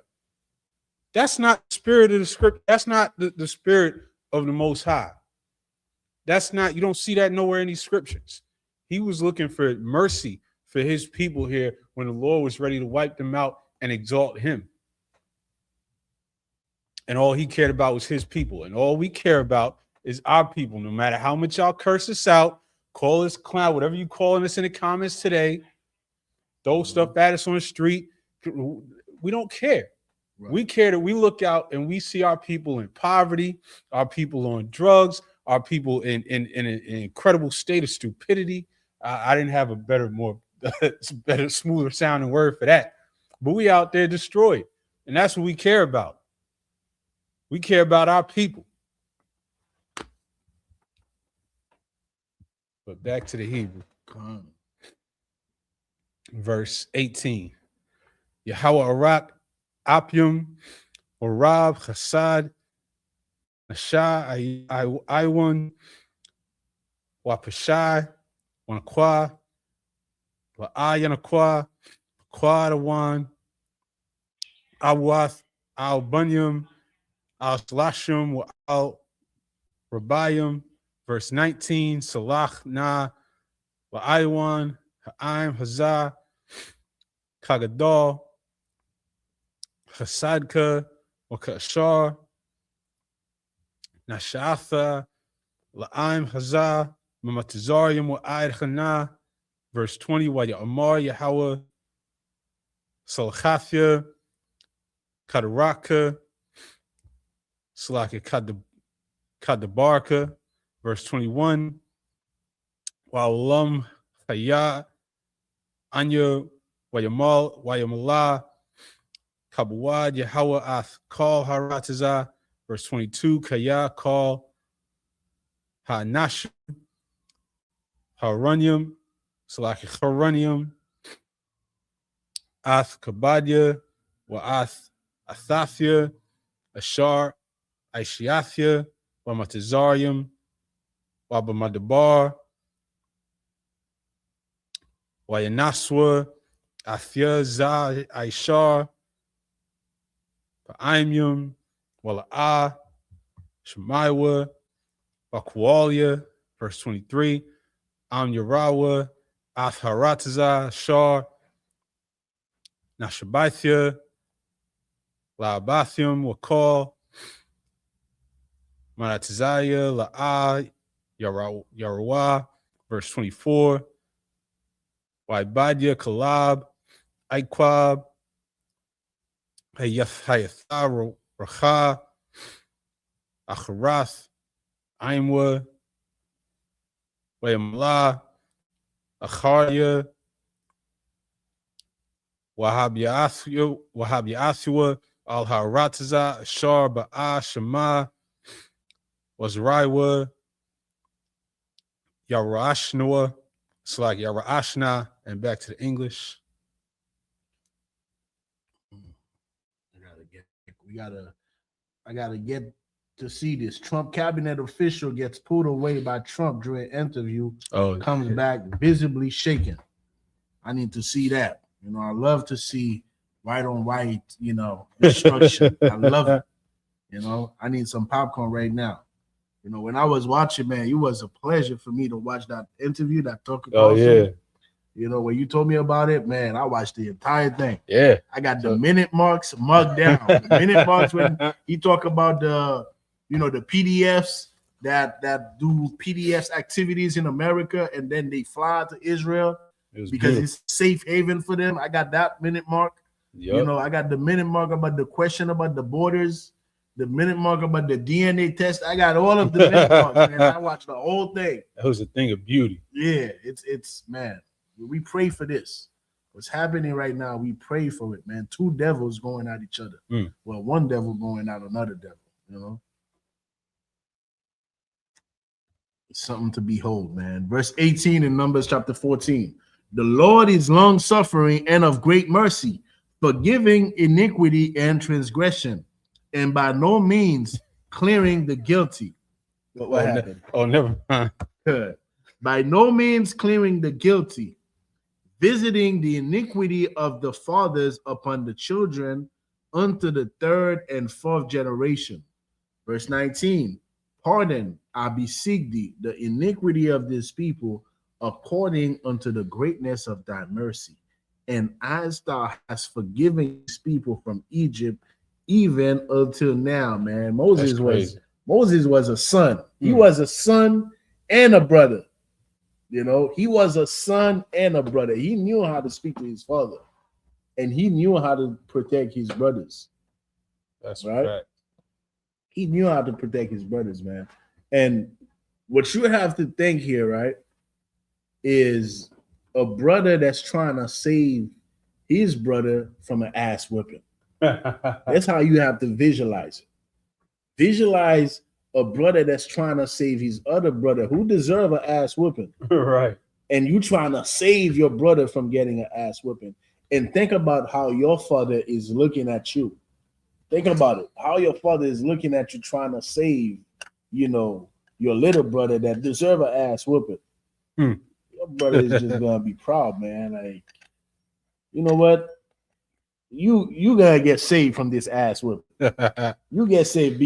That's not the spirit of the script. That's not the spirit of the Most High. That's not, you don't see that nowhere in these scriptures. He was looking for mercy for his people here when the Lord was ready to wipe them out and exalt him. And all he cared about was his people. And all we care about is our people. No matter how much y'all curse us out, call us clown, whatever you calling us in the comments today, throw stuff at us on the street, we don't care. Right. We care that we look out and we see our people in poverty, our people on drugs, our people in an incredible state of stupidity. I didn't have a better, smoother sounding word for that. But we out there destroyed. And that's what we care about. We care about our people. But back to the Hebrew. Verse 18. Yahweh Arak, Apyum, Orab, Chasad, Nasha, Iwan, Wapashai, Wanakwa, Wa'ayanakwa, Quadawan, Awath, Al Bunyam, Al Slashim, Al Rabayim. Verse 19, Salach na Wa'aywan, Ha'im Hazah, Kagadal, Hasadka, Wakashar, Nashatha, La'im Hazah, Mamatazarium Wa'ayr Chana. Verse 20, Wa'ya'amar Yahweh, Salachafia, Kadaraka, Salaka Kadabarka. Verse 21, Wa'alam Chaya, Anya, Wayamala, Kabuad, Yahweh Ath, Call Haratazah. Verse 22, Kaya, Call Ha'nashim, Harunium, Salaki Harunium, Ath Kabadia, Wa'ath Athafia, Ashar, Aishiathia, Wamatazarium, Wabamadabar, Wayanaswa, Athia Za Aishar, Aimium, Wala'ah, Shemaiwa, Wakwalia. Verse 23, Am Yarawa, Atharataza, Shar, Nashabathia, La'abathium, Wakal, Manatizaya, La'ah, Yarawa. Verse 24, Waibadia, Kalab, Aikwab, Hayatha, Racha, Acharath, Aimwa, Wayamla, Acharya, Wahabiathua, Al Harataza, Ashar, Ba'a, Shema, Wazraiwa, Yarashnua. It's like Yarashna, and back to the English. I gotta get to see this. Trump cabinet official gets pulled away by Trump during interview. Comes back visibly shaken. I need to see that. You know, I love to see white on white, instruction. I love it. I need some popcorn right now. When I was watching, man, it was a pleasure for me to watch that interview, that talk. Oh, yeah. When you told me about it, man, I watched the entire thing. Yeah. I got the minute marks marked down. The minute marks when he talk about the PDFs that do PDFs activities in America, and then they fly to Israel. because beautiful. it's safe haven for them. I got that minute mark. Yep. You know, I got the minute mark about the question about the borders, the minute mark about the DNA test. I got all of the minute marks, man. I watched the whole thing. That was a thing of beauty. Yeah, it's man. We pray for this. What's happening right now, we pray for it, man. Two devils going at each other. Well, one devil going at another devil, you know. It's something to behold, man. Verse 18 in Numbers chapter 14. The Lord is long suffering and of great mercy, forgiving iniquity and transgression, and by no means clearing the guilty. What happened? Never mind. By no means clearing the guilty, visiting the iniquity of the fathers upon the children unto the third and fourth generation. Verse 19. Pardon, I beseech thee, the iniquity of this people according unto the greatness of thy mercy, and as thou hast forgiven these people from Egypt, even until now, man. Moses was a son. He was a son and a brother. You know, he was a son and a brother. He knew how to speak to his father, and he knew how to protect his brothers. That's right. He knew how to protect his brothers, man. And what you have to think here, right, is a brother that's trying to save his brother from an ass whipping. That's how you have to visualize it. Visualize a brother that's trying to save his other brother who deserve an ass whipping. Right. And you trying to save your brother from getting an ass whipping. And think about how your father is looking at you. Think about it. How your father is looking at you trying to save, you know, your little brother that deserve an ass whooping. Your brother is just gonna be proud, man. Like, you know what? You gonna get saved from this ass whooping. You get saved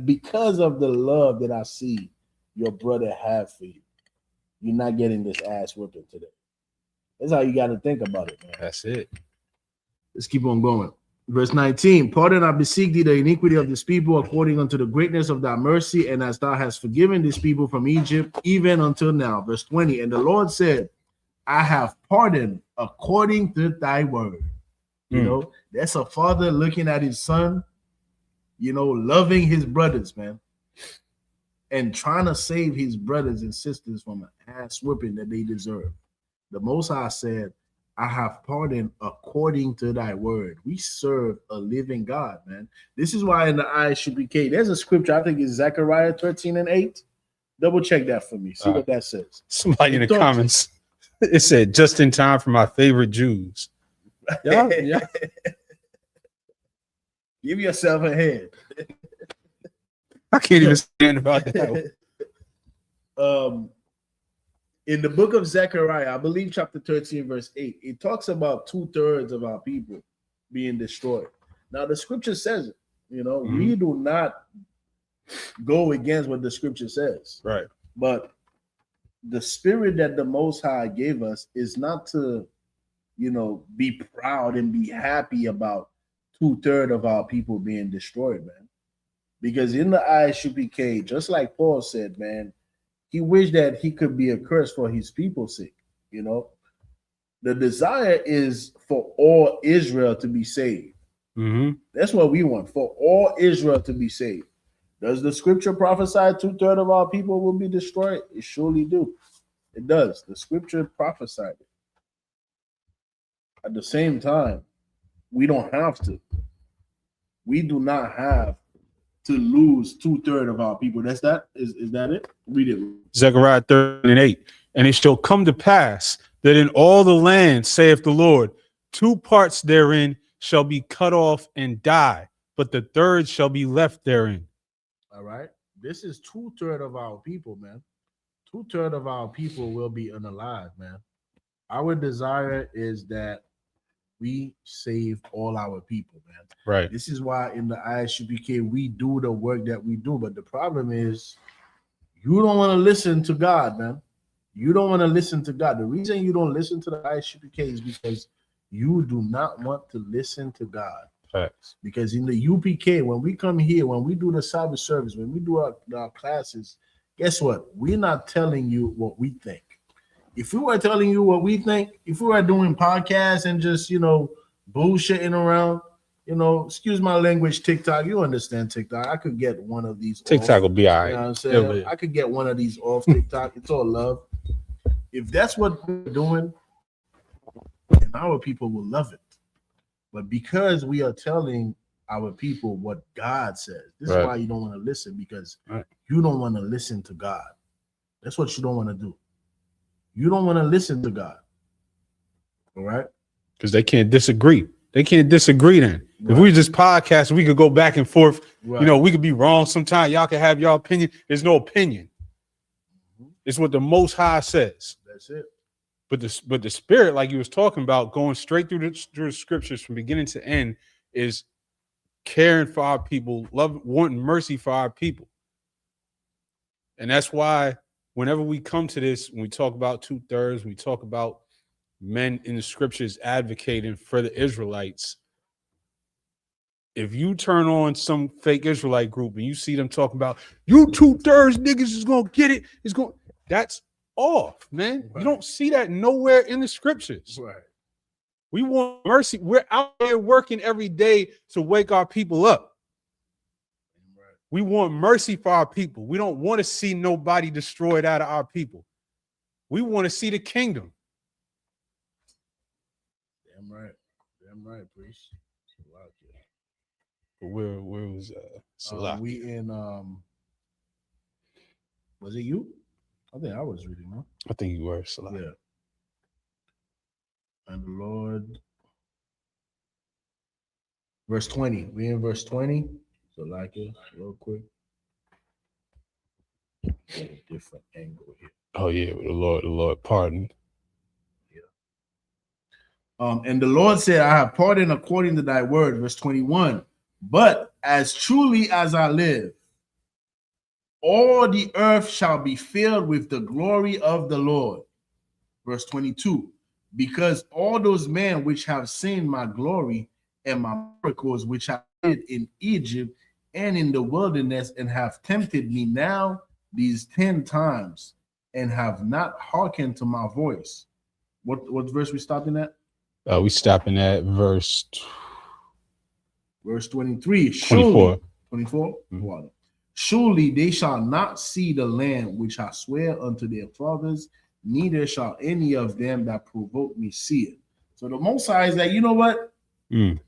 because of the love that I see your brother have for you. You're not getting this ass whooping today. That's how you got to think about it, man. That's it. Let's keep on going. Verse 19, pardon, I beseech thee, the iniquity of this people according unto the greatness of thy mercy, and as thou hast forgiven this people from Egypt, even until now. Verse 20, and the Lord said, I have pardoned according to thy word. You know, that's a father looking at his son, you know, loving his brothers, man, and trying to save his brothers and sisters from an ass whipping that they deserve. The Most High said, I have pardoned according to thy word. We serve a living God, man. This is why in the Isupk, there's a scripture, I think it's Zechariah 13:8. Double check that for me. See what that says. Somebody in the comments, it said, just in time for my favorite Jews. Yeah. Give yourself a hand. I can't even stand about that. In the book of Zechariah, I believe chapter 13, verse 8, it talks about 2/3 of our people being destroyed. Now, the scripture says it, you know, we do not go against what the scripture says. Right. But the spirit that the Most High gave us is not to, you know, be proud and be happy about 2/3 of our people being destroyed, man. Because in the Isupk, just like Paul said, man, he wished that he could be a curse for his people's sake. You know, the desire is for all Israel to be saved. That's what we want, for all Israel to be saved. Does the scripture prophesy 2/3 of our people will be destroyed? It surely do. It does. The scripture prophesied it. At the same time, we don't have to. We do not have to lose 2/3 of our people. That's that. Is that it? Read it. Zechariah 13:8. And it shall come to pass that in all the land, saith the Lord, 2 parts therein shall be cut off and die, but the third shall be left therein. All right. This is 2/3 of our people, man. 2/3 of our people will be unalive, man. Our desire is that we save all our people, man. Right. This is why in the Isupk we do the work that we do. But the problem is you don't want to listen to God, man. You don't want to listen to God. The reason you don't listen to the Isupk is because you do not want to listen to God. Facts. Because in the UPK, when we come here, when we do the Sabbath service, when we do our classes, guess what? We're not telling you what we think. If we were telling you what we think, if we were doing podcasts and just, bullshitting around, excuse my language, TikTok, you understand TikTok. I could get one of these TikTok off, will be all right. You know what I'm saying? I could get one of these off TikTok. It's all love. If that's what we're doing, then our people will love it. But because we are telling our people what God says, this is why you don't want to listen, because you don't want to listen to God. That's what you don't want to do. You don't want to listen to God. All right? Because they can't disagree. They can't disagree then. Right. If we just podcast, we could go back and forth. Right. We could be wrong sometimes. Y'all can have your opinion. There's no opinion. Mm-hmm. It's what the Most High says. That's it. But the spirit, like you was talking about, going straight through the scriptures from beginning to end, is caring for our people, wanting mercy for our people. And that's why whenever we come to this, when we talk about 2/3, we talk about men in the scriptures advocating for the Israelites. If you turn on some fake Israelite group and you see them talking about you 2/3 niggas is gonna get it, that's off, man. Right. You don't see that nowhere in the scriptures. Right. We want mercy. We're out there working every day to wake our people up. Right. We want mercy for our people. We don't want to see nobody destroyed out of our people. We want to see the kingdom. Damn right, priest. Where was Salah? We in was it you? I think I was reading, huh? I think you were, Salah. Yeah. And the Lord, verse 20. We in verse 20. So like it real quick. A different angle here. Oh yeah, the Lord pardoned. Yeah. And the Lord said, I have pardoned according to thy word, verse 21. But as truly as I live, all the earth shall be filled with the glory of the Lord. Verse 22. Because all those men which have seen my glory and my miracles which I did in Egypt and in the wilderness, and have tempted me now these 10 times, and have not hearkened to my voice. What verse we stopping at? We stopping at verse 23. 24. 24. Mm-hmm. Surely they shall not see the land which I swear unto their fathers, neither shall any of them that provoke me see it. So the Most High is that, you know what?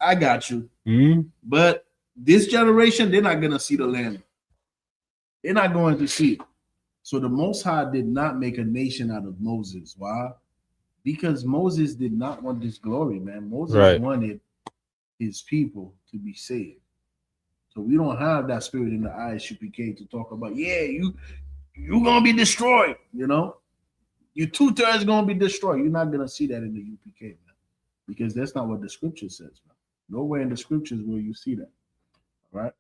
I got you. But this generation, they're not going to see the land. They're not going to see it. So the Most High did not make a nation out of Moses. Why? Because Moses did not want this glory, man. Moses wanted his people to be saved. So we don't have that spirit in the Isupk to talk about, you're going to be destroyed, Your 2/3 going to be destroyed. You're not going to see that in the UPK, man. Because that's not what the scripture says, man. Nowhere in the scriptures will you see that. All right?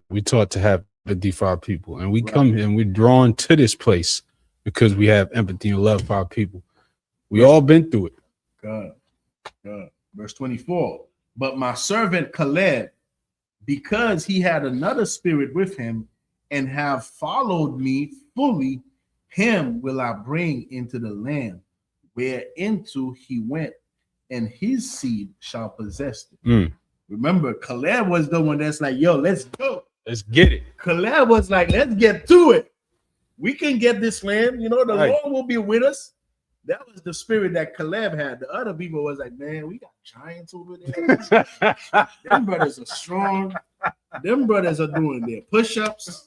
We taught to have empathy for our people. And we come here and we're drawn to this place because we have empathy and love for our people. We all been through it. God. Verse 24. But my servant Caleb, because he had another spirit with him and have followed me fully, him will I bring into the land whereinto he went, and his seed shall possess it. Remember, Caleb was the one that's like, let's go. Let's get it. Caleb was like, let's get to it. We can get this land. The Lord will be with us. That was the spirit that Caleb had. The other people was like, man, we got giants over there. Them brothers are strong. Them brothers are doing their push-ups.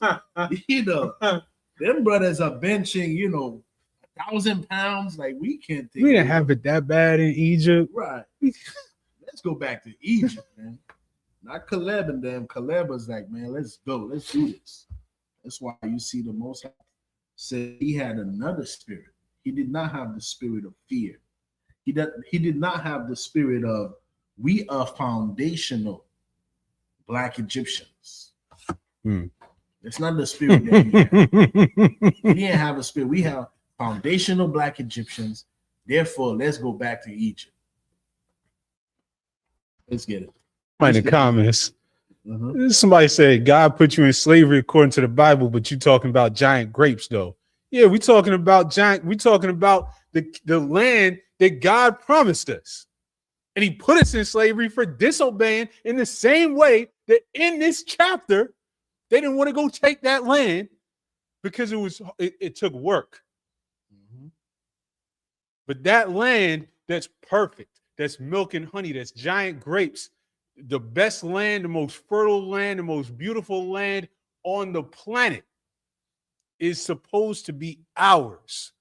Them brothers are benching, 1,000 pounds. Like, we can't take We didn't have it that bad in Egypt. Right. Let's go back to Egypt, man. Not Caleb and them. Caleb was like, man, let's go. Let's do this. That's why you see the Most High said he had another spirit. He did not have the spirit of fear. He did not have the spirit of, we are foundational Black Egyptians. It's not the spirit that he had. He didn't have a spirit. We have foundational Black Egyptians. Therefore, let's go back to Egypt. Let's get it. In the comments, somebody said God put you in slavery according to the Bible, but you talking about giant grapes, though. Yeah, we talking about the land that God promised us. And he put us in slavery for disobeying in the same way that in this chapter, they didn't want to go take that land because it took work. Mm-hmm. But that land that's perfect, that's milk and honey, that's giant grapes, the best land, the most fertile land, the most beautiful land on the planet is supposed to be ours.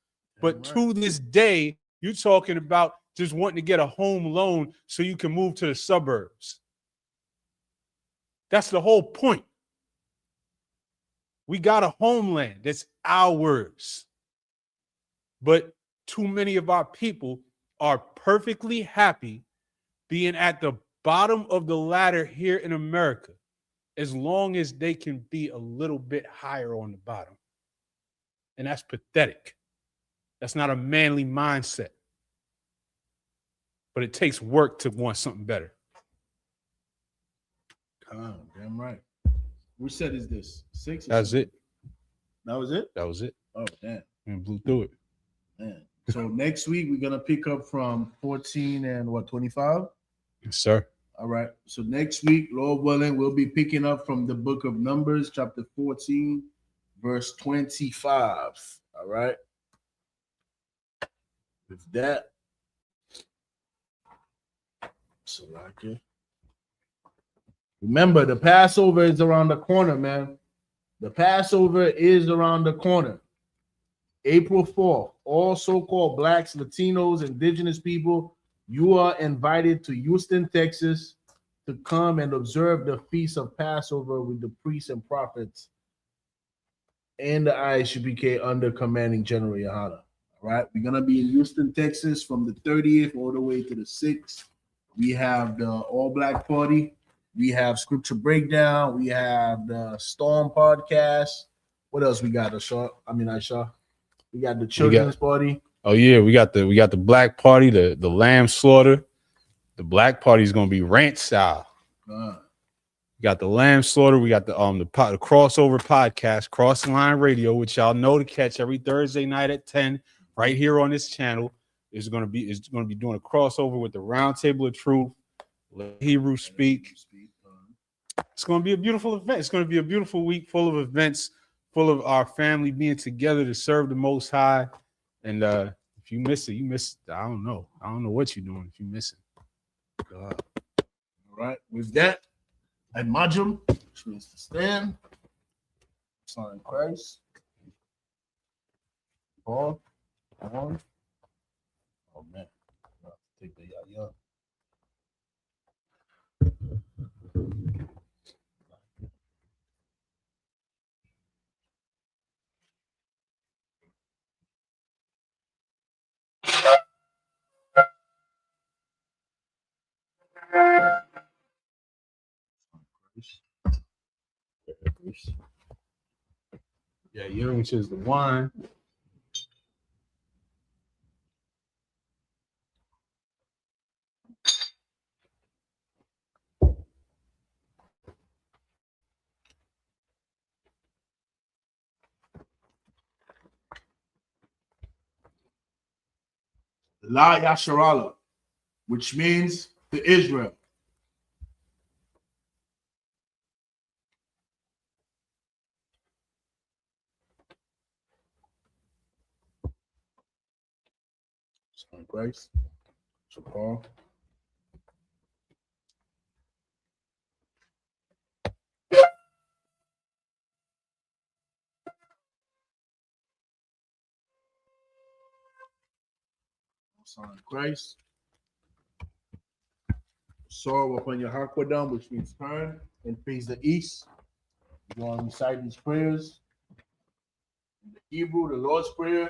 But to this day, you're talking about just wanting to get a home loan so you can move to the suburbs. That's the whole point. We got a homeland that's ours. But too many of our people are perfectly happy being at the bottom of the ladder here in America, as long as they can be a little bit higher on the bottom. And that's pathetic. That's not a manly mindset. But it takes work to want something better. Damn right. Which set is this? 6? That's it. That was it? That was it. Oh, damn. And blew through it. Man. So next week, we're going to pick up from 14 and 25? Yes, sir. All right. So next week, Lord willing, we'll be picking up from the book of Numbers, chapter 14, verse 25. All right. With that, so like, remember, the Passover is around the corner, man. The Passover is around the corner. April 4th, all so-called blacks, Latinos, indigenous people, you are invited to Houston, Texas, to come and observe the feast of Passover with the priests and prophets and the Isupk under commanding General Yahana. All right, we're gonna be in Houston, Texas, from the 30th all the way to the 6th. We have the all-black party. We have scripture breakdown. We have the Storm podcast. What else we got? Aisha. We got the children's party. Oh yeah, we got the black party, the lamb slaughter. The black party is gonna be ranch style. We got the lamb slaughter. We got the crossover podcast, Crossing Line Radio, which y'all know to catch every Thursday night at 10 right here on this channel. It's gonna be doing a crossover with the Round Table of Truth, Let Hebrew Speak. It's gonna be a beautiful event. It's gonna be a beautiful week full of events, full of our family being together to serve the Most High. And if you miss it, you miss it. I don't know what you're doing if you miss it. All right. With that, I majum, which means to stand. Son of Christ. Paul. On. Oh man. Take the yah. Yeah, you which is the wine. La Yasharala, which means to Israel. Son of Christ. So Paul. Son of Christ. Sorrow upon your Hakwadam, which means turn and face the east. You want to recite these prayers. In the Hebrew, the Lord's Prayer.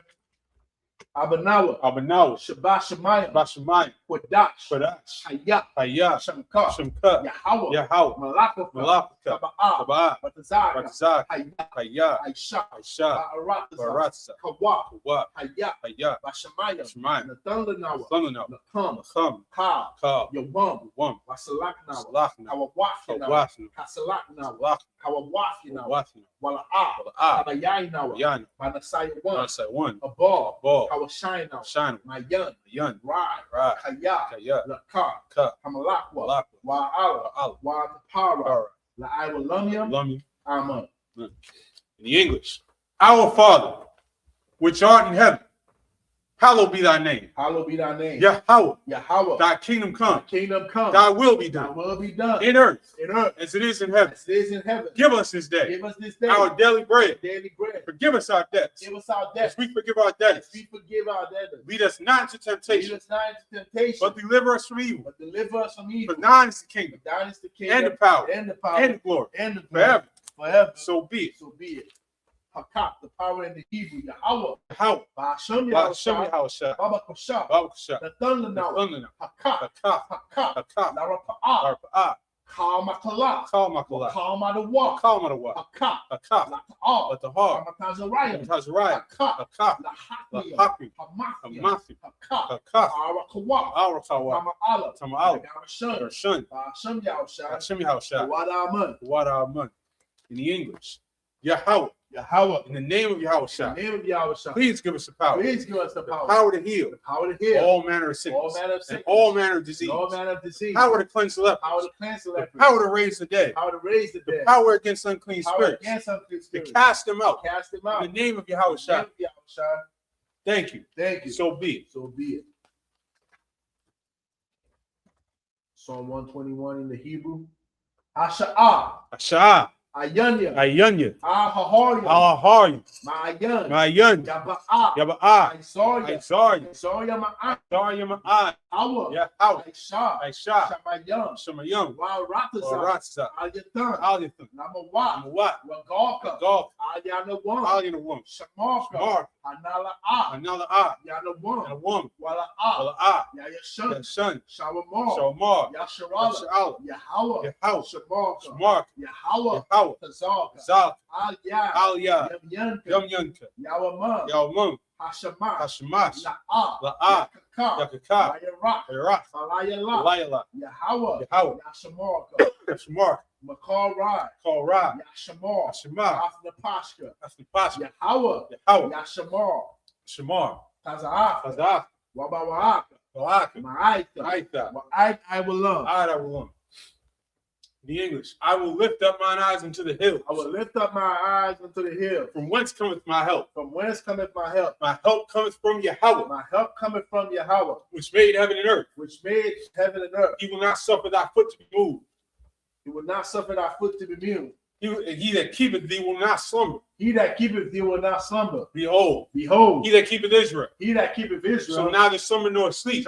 Abanawa. Abanawa. Shabbat Shemayim. Shabbat Shemayim. Quadash, Hayah, Shamka, Yahweh, Malakah, Sabbath, Batazaka, Hayah, Isupk, Baratza, Kawa, Hayah, Bashamaya, Nathanawa, Nakam, Ka, Yawam, Wasalaknawa, Kawawafinawa, Kasalaknawa, Kawawafinawa, Wala'ah, Kabayaynawa, Manasai one, Abal, Kawashainawa, Mayan, Rai, Kaya, Lakar, Hamalakwa, Wa'ala, Wa'atapara, La'awalamyam, Amen. In the English, our Father, which art in heaven, hallowed be thy name. Hallowed be thy name. Yahweh. Thy kingdom come. Thy will be done. In earth. As it is in heaven. Give us this day. Our daily bread. Forgive us our debts. As we forgive our debtors. Lead us not into temptation. But deliver us from evil. For thine is the kingdom. And the power. And the glory. Forever. So be it. Hakak, the power in the Hebrew, Yahweh, Ba'ashem Yahushua, Baba Kosha, Nathanawa, Hakak, Larapa'ah, Kalmakala, Kalmadawa, Hakak, Lata'ah, Hamatazariah, Hakak, Lahakmi, Hamathi, Hakak, Arakawa, Tama'ala, Ba'ashem Yahushua, Wadaman. In the English, Yahweh. In the name of Yahushua. Please give us the power. The power to heal. All manner of sickness. And all manner of disease. Power to cleanse the lepers. The power to raise the dead. The power against unclean spirits. To cast them out. In the name of Yahushua. Thank you. So be it. Psalm 121 in the Hebrew. Asha'ah. Ayanya. Ahaharya. Mayan. Yaba'ah. Isaiah. Aisha. Shamayam. Waratza. Aliyathan. Namawat. Wagalka. Aliyana. Shamar. Anala. Yanawam. Wala'ah. Yashan. Shawamar. Yasharala. Yahweh. Shamar. Yahweh. Tazak. Aliyah. Yamyanka. Yawamam. Hashamash. La'ah. Yakaka. Bayarak. Alayala. Yahweh. Yashamar. Makal Rai. Yashamar. Afnapashka. Yahweh. Yashamar. Tazak. Wabawaka. Ma'aita. I will love. The English, I will lift up mine eyes unto the hills. From whence cometh my help? My help cometh from Yahweh. Which made heaven and earth. He will not suffer thy foot to be moved. He that keepeth thee will not slumber. Behold. He that keepeth Israel. So neither slumber nor sleep.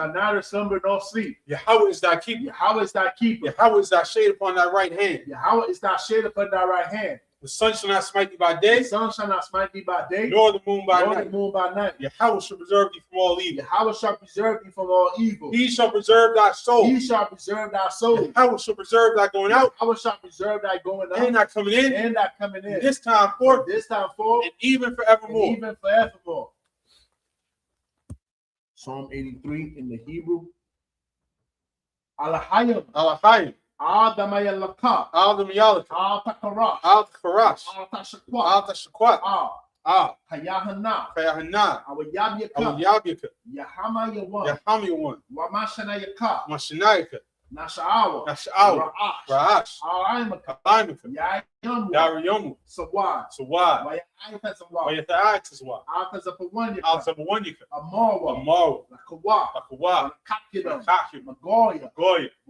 Yahweh is thy keeper. Yahweh is thy shade upon thy right hand. The sun shall not smite thee by day. Nor the moon by night. Yahweh shall preserve thee from all evil. He shall preserve thy soul. Yahweh shall preserve thy going out. And thy coming in. This time forth. And even forevermore. Psalm 83 in the Hebrew. Alahayim. Adam Yalaka. Al-Karash. Al-Tashakwat. Kayahana. Awayabyaka. Yahamayawan. Mashanayaka. Nasha'awa. Ra'ash. Alaimaka. Yariyomu. Sawad. Wayata'atazwa. Al-Zabawanyaka. Amawa. Lakawa. Kakidam. Magoya.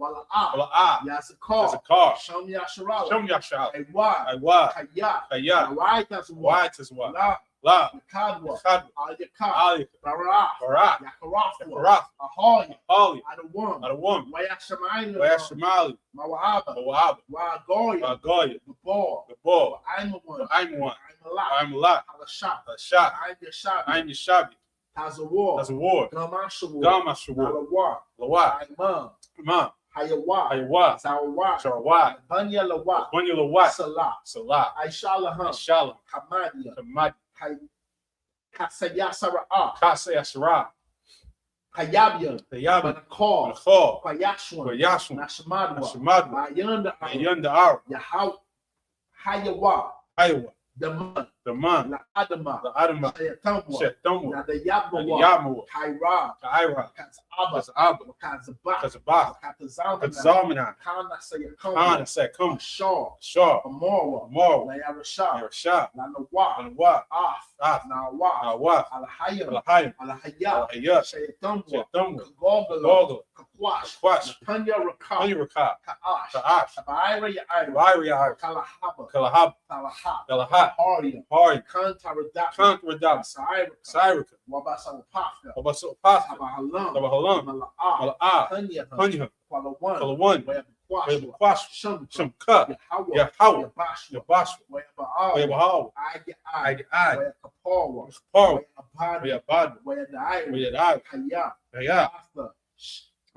Wala'ah. Yazakar. Shom Yashara. Aywa. Kaya. Waitazwa. La. Kadwa. Aliyaka. Barak. Yakaraf. Ahoy. Adawam. Wayashamali. Mawahaba. Wagoya. Gabor. I'm one. I'm a lot. I'm Yashabi. Has a war. Has a war. Gamashawar. Gamashawar. Lawa. Lawa. Imam. Imam. Hayawa. Hayawa. Sawa. Sarawat. Banya Lawa. Bunya Lawat. Salah. Salah. Aishalaham. Shalom. Hamadia. Hamad. Kasayasara. Kasayasara. Hayabia. Hayabia. Banakor. Banakor. Payashwan. Payashwan. Nashamadwa. Nashamadwa. Ayanda. Ayanda Ara. Yahaw. Hayawa. Iowa. The man. The man. La Adama. The Adama. Shayatamwa. Shetamwa. The Yabmawa. Yamawa. Kaira. Kaira. Kazaba. Kazaba. Kazaba. Kazaba. Katazamana. Kazamana. Kana Sayakama. Kana Sayakama. Shaw. Shaw. Amora. Amora. Layarasha. Yarasha. Lanawa. Lanawa. Af. Nawa. Nawa. Alahaya. Alahaya. Alahaya. Alahaya. Shayatamwa. Shetamwa. Kagogala. Goggle. Kakwash. Kwash. Panya Raka. Aniraka. Kaash. Kaash. Tabaira Yaira. Vaira. Kalahaba. Kalahab. Talaha. Galahat. Harlem. Hard. Kantaradap. Contradap. Syrika. Syrika. Wabasawapafka. Obasopasa. Tabahalam. Tabahalam. Mala'a. Mala'a. Tanya. Punja. Kwalawan. Kalawan. Wayabquash. Kwash. Shamka. Shamka. Yahawah. Yahawah. Yabashwa. Yabashwa. Wayaba'aw. Wayabahaw. Aya. Wayakapawa. Paul. Wayabad. Wayabad. Wayadai. Wayadai. Haya. Haya. Arthur.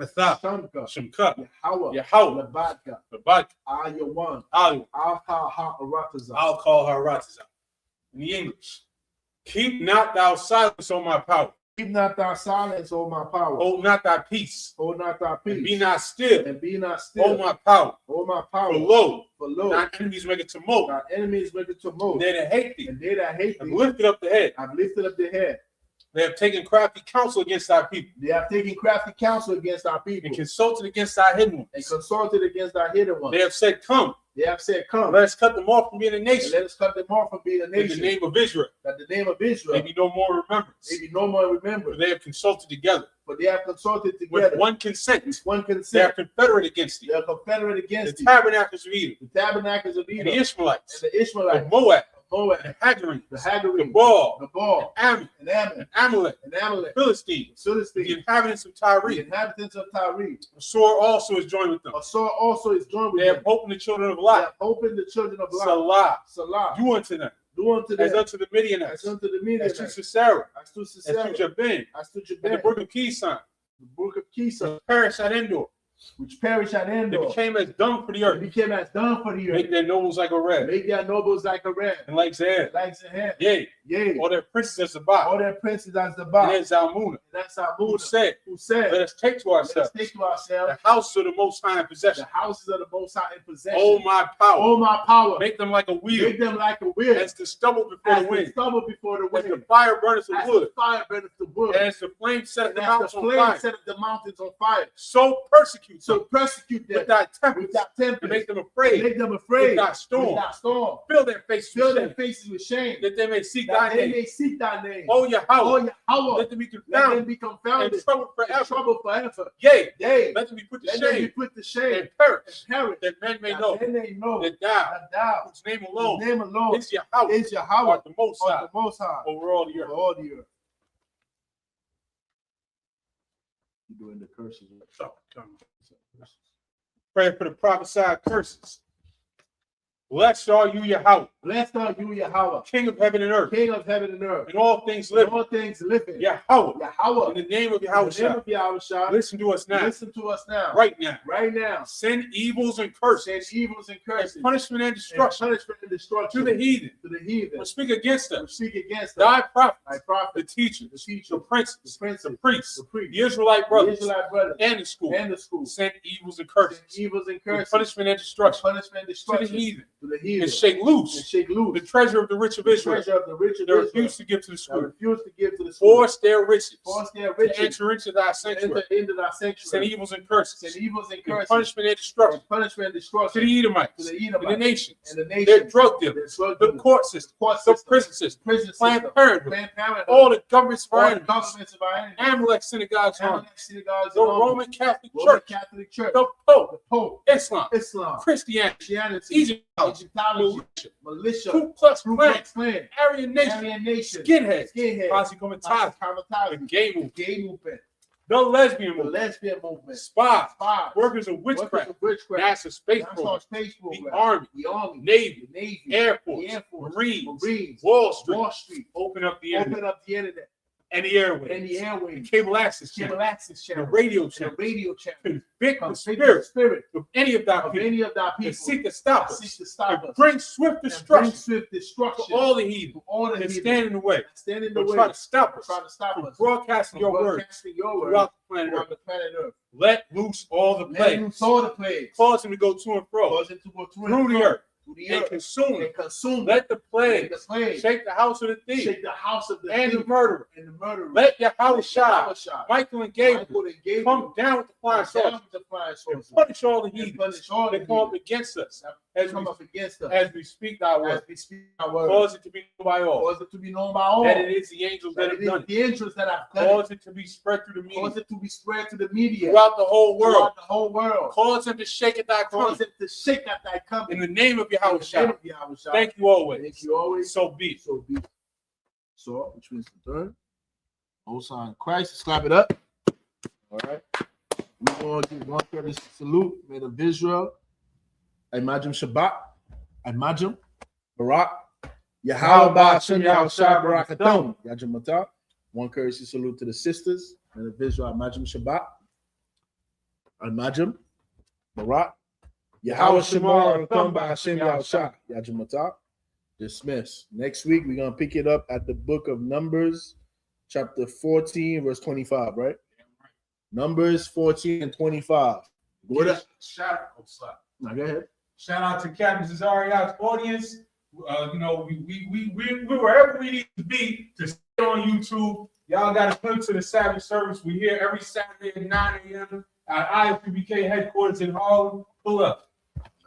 Atha. Shamka. Shamka. Yahawah. Yahawah. Labadka. Babak. Ayawan. Ali. Al-Ha-Ha-Arataza. I'll call her Ratiza. In the English. Keep not thou silence on my power. Keep not thy silence, O my power. Hold not thy peace. Hold not thy peace. And be not still. And be not still. Hold my power. O my power. For lo, Thine thine enemies make a tumult. Thy enemies make a tumult. And they that hate thee And they that hate have thee lifted up the head. have lifted up their head. They have taken crafty counsel against thy people. They have taken crafty counsel against our people. And consulted against thy hidden And ones. consulted against our hidden ones. They have said, come, They have said, come. let us cut them off from being a And nation. let us cut them off from being a In nation. the name of Israel. That the name of Israel Maybe no more remembrance. may be no more remembered. For they have consulted together. But they have consulted With together. one consent. One They are consent. confederate against thee. They are confederate The against thee. tabernacles of Edom. The tabernacles of And Edom. the Ishmaelites. And the Ishmaelites. Of Moab. Moab. The Hagarenes. The Hagarenes. The Baal. The Baal. Ammon. And Ammon. And Amalek. And Amalek. Philistines. The Philistines. inhabitants of The Tyre. inhabitants of Tyre. The sword also is joined with them. A sword also is joined with They have them. hope in the children of They Lot. have opened the children of Lot. Salah. Salah. Do unto them. Do unto them As unto the as Midianites. unto the As Midianites. to Sisera. As to As to Sisera. Jabin. As to And the Jabin. brook of Kison. The book of Kisa, Perished at Endor. which perished at They Endor. became as dung for the They earth. became as dung for the Make earth. their nobles like a red. Make their nobles like a ram. And like Zahar. Like Zahar. Yea. Yea. All their princes as Zabah. All their princes as the And bar. then Zalmunna. And that's our Who Buddha. said, Who let said, us take to let us ourselves take to ourselves the house of the Most High in possession. the houses of the Most High in possession. Oh, my power. Oh, my power. Make them like a wheel. Make them like a wheel. As the stubble before As the the wind. stubble before the As the wind. fire burneth the As wood. the fire burneth the wood. As the flame setteth And the as mountains the on flame fire. set the mountains on fire. So persecute So them persecute them with thy with tempest. that And tempest. make them afraid. Make them afraid With thy storm. With that storm. Fill their faces Fill with their shame. faces with shame. That they may seek That thy they name. may seek thy name. Oh, Oh, Yahweh. Yahweh. Let them be Let them confounded be and confounded. troubled In forever. trouble forever. Yea, Yea. let them be put to Let them be shame put to shame. and perish. Perish. That men may That know then they know that thou, that thou, whose name whose alone name alone is Yahweh, is Yahweh, art the Most or High the Most High over all the for earth. all the earth. You're doing the curses. Pray for the prophesied curses. Blessed are you, Yahweh, Blessed are you, Yahweh, King of heaven and earth, King of heaven and earth, and all things and living. all things living. Yahweh, Yahweh, in the name of in Yahweh, the name of Yahweh, listen to us now, listen to us now, right now. right now. Send evils and curses, Send evils and and curses, punishment and and destruction punishment and destruction to the heathen, to the heathen, who speak against who us. speak against us. Thy prophets, Thy the prophets, teachers, the the teachers, the princes, princes, the priests, the priests, the Israelite the brothers, Israelite brothers, and the school. and the school. Send evils and Send curses, evils and with curses, punishment and destruction punishment and to the destruction heathen, to the heathen, and shake and loose shake the loose treasure of the rich of the Israel. treasure of the rich of They Israel refuse to give to the that school. refuse to give to the school. Force their riches Force their to riches enter into thy to sanctuary. enter into thy Send sanctuary. evils and curses, Send evils and and curses, punishment and destruction and punishment and to destruction the to Edomites, the and the Edomites nations, and the their nations, drug their dealers, drug the dealers, court system, court the system, prison system, prison Planned system, Parenthood, Planned Parenthood, all the governments of our all the enemies, governments of our enemies, Amalek synagogues, Amalek synagogues, the and all, Roman Catholic Roman Church, Catholic Church, the Pope, the Pope, Islam, Islam, Christianity, Christianity, Egyptology, Egyptology, militia, militia, Ku Klux Ku Klan, Klux Klan, Aryan Nation, Aryan Nation, skinheads, skinheads, Posse Comitatus, the Kamatazi, gay movement, gay movement, the lesbian the movement, lesbian movement, spies, spies, workers of workers witchcraft, of witchcraft, NASA space NASA program, space the program, Army, the Army, Navy, the Navy, Air Force, the Air Force, Marines, Marines, Wall Street. Wall Street, Open up the internet. open up the internet. and the airways, the cable access channel, the radio channel, convict the spirit of any of thy people that seek to stop us, and bring swift destruction to all the heathen that stand in the way, try to stop us from broadcasting your word throughout the planet Earth. Let loose all the plagues, cause them to go to and fro through the earth. And consume. Let the plagues shake the house of the thief, and the murderer. Let Yahushua, Michael and Gabriel, come down with the flying swords and punish all the heathens that come up against us as we speak thy word. Cause it to be known by all. That it is the angels that have done it. Cause it to be spread through the media. Throughout the whole world. Cause them to shake at thy coming. In the name of Yahushua. Thank you always. So be it. So, which means the third. Most High Christ. Let's clap it up. All right. We're going to give one courtesy salute. Made of Israel. Imagine Shabbat. Imagine Barak. Yahweh Ba'ashem Yahushua Barakathon. Yajim Matah. One courtesy salute to the sisters. Made of Israel. Imagine Shabbat. Imagine Barak. Yahweh Shemar Ba'ashem Yahushua. Yajim Matah. Dismiss. Next week, we're going to pick it up at the book of Numbers, chapter 14, verse 25, right? Numbers 14 and 25. Go ahead. Shout out to Captain Zariah's audience. We wherever we need to be to stay on YouTube. Y'all got to come to the Sabbath service. We're here every Saturday at 9 a.m. at ISUBK headquarters in Harlem. Pull up.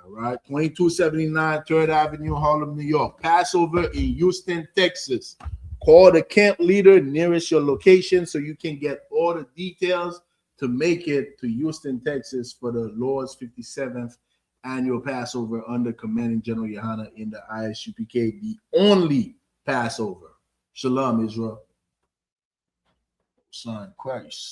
All right, 2279 3rd Avenue, Harlem, New York. Passover in Houston, Texas. Call the camp leader nearest your location so you can get all the details to make it to Houston, Texas for the Lord's 57th annual Passover under Commanding General Yohana in the ISUPK, the only Passover. Shalom, Israel. Son Christ.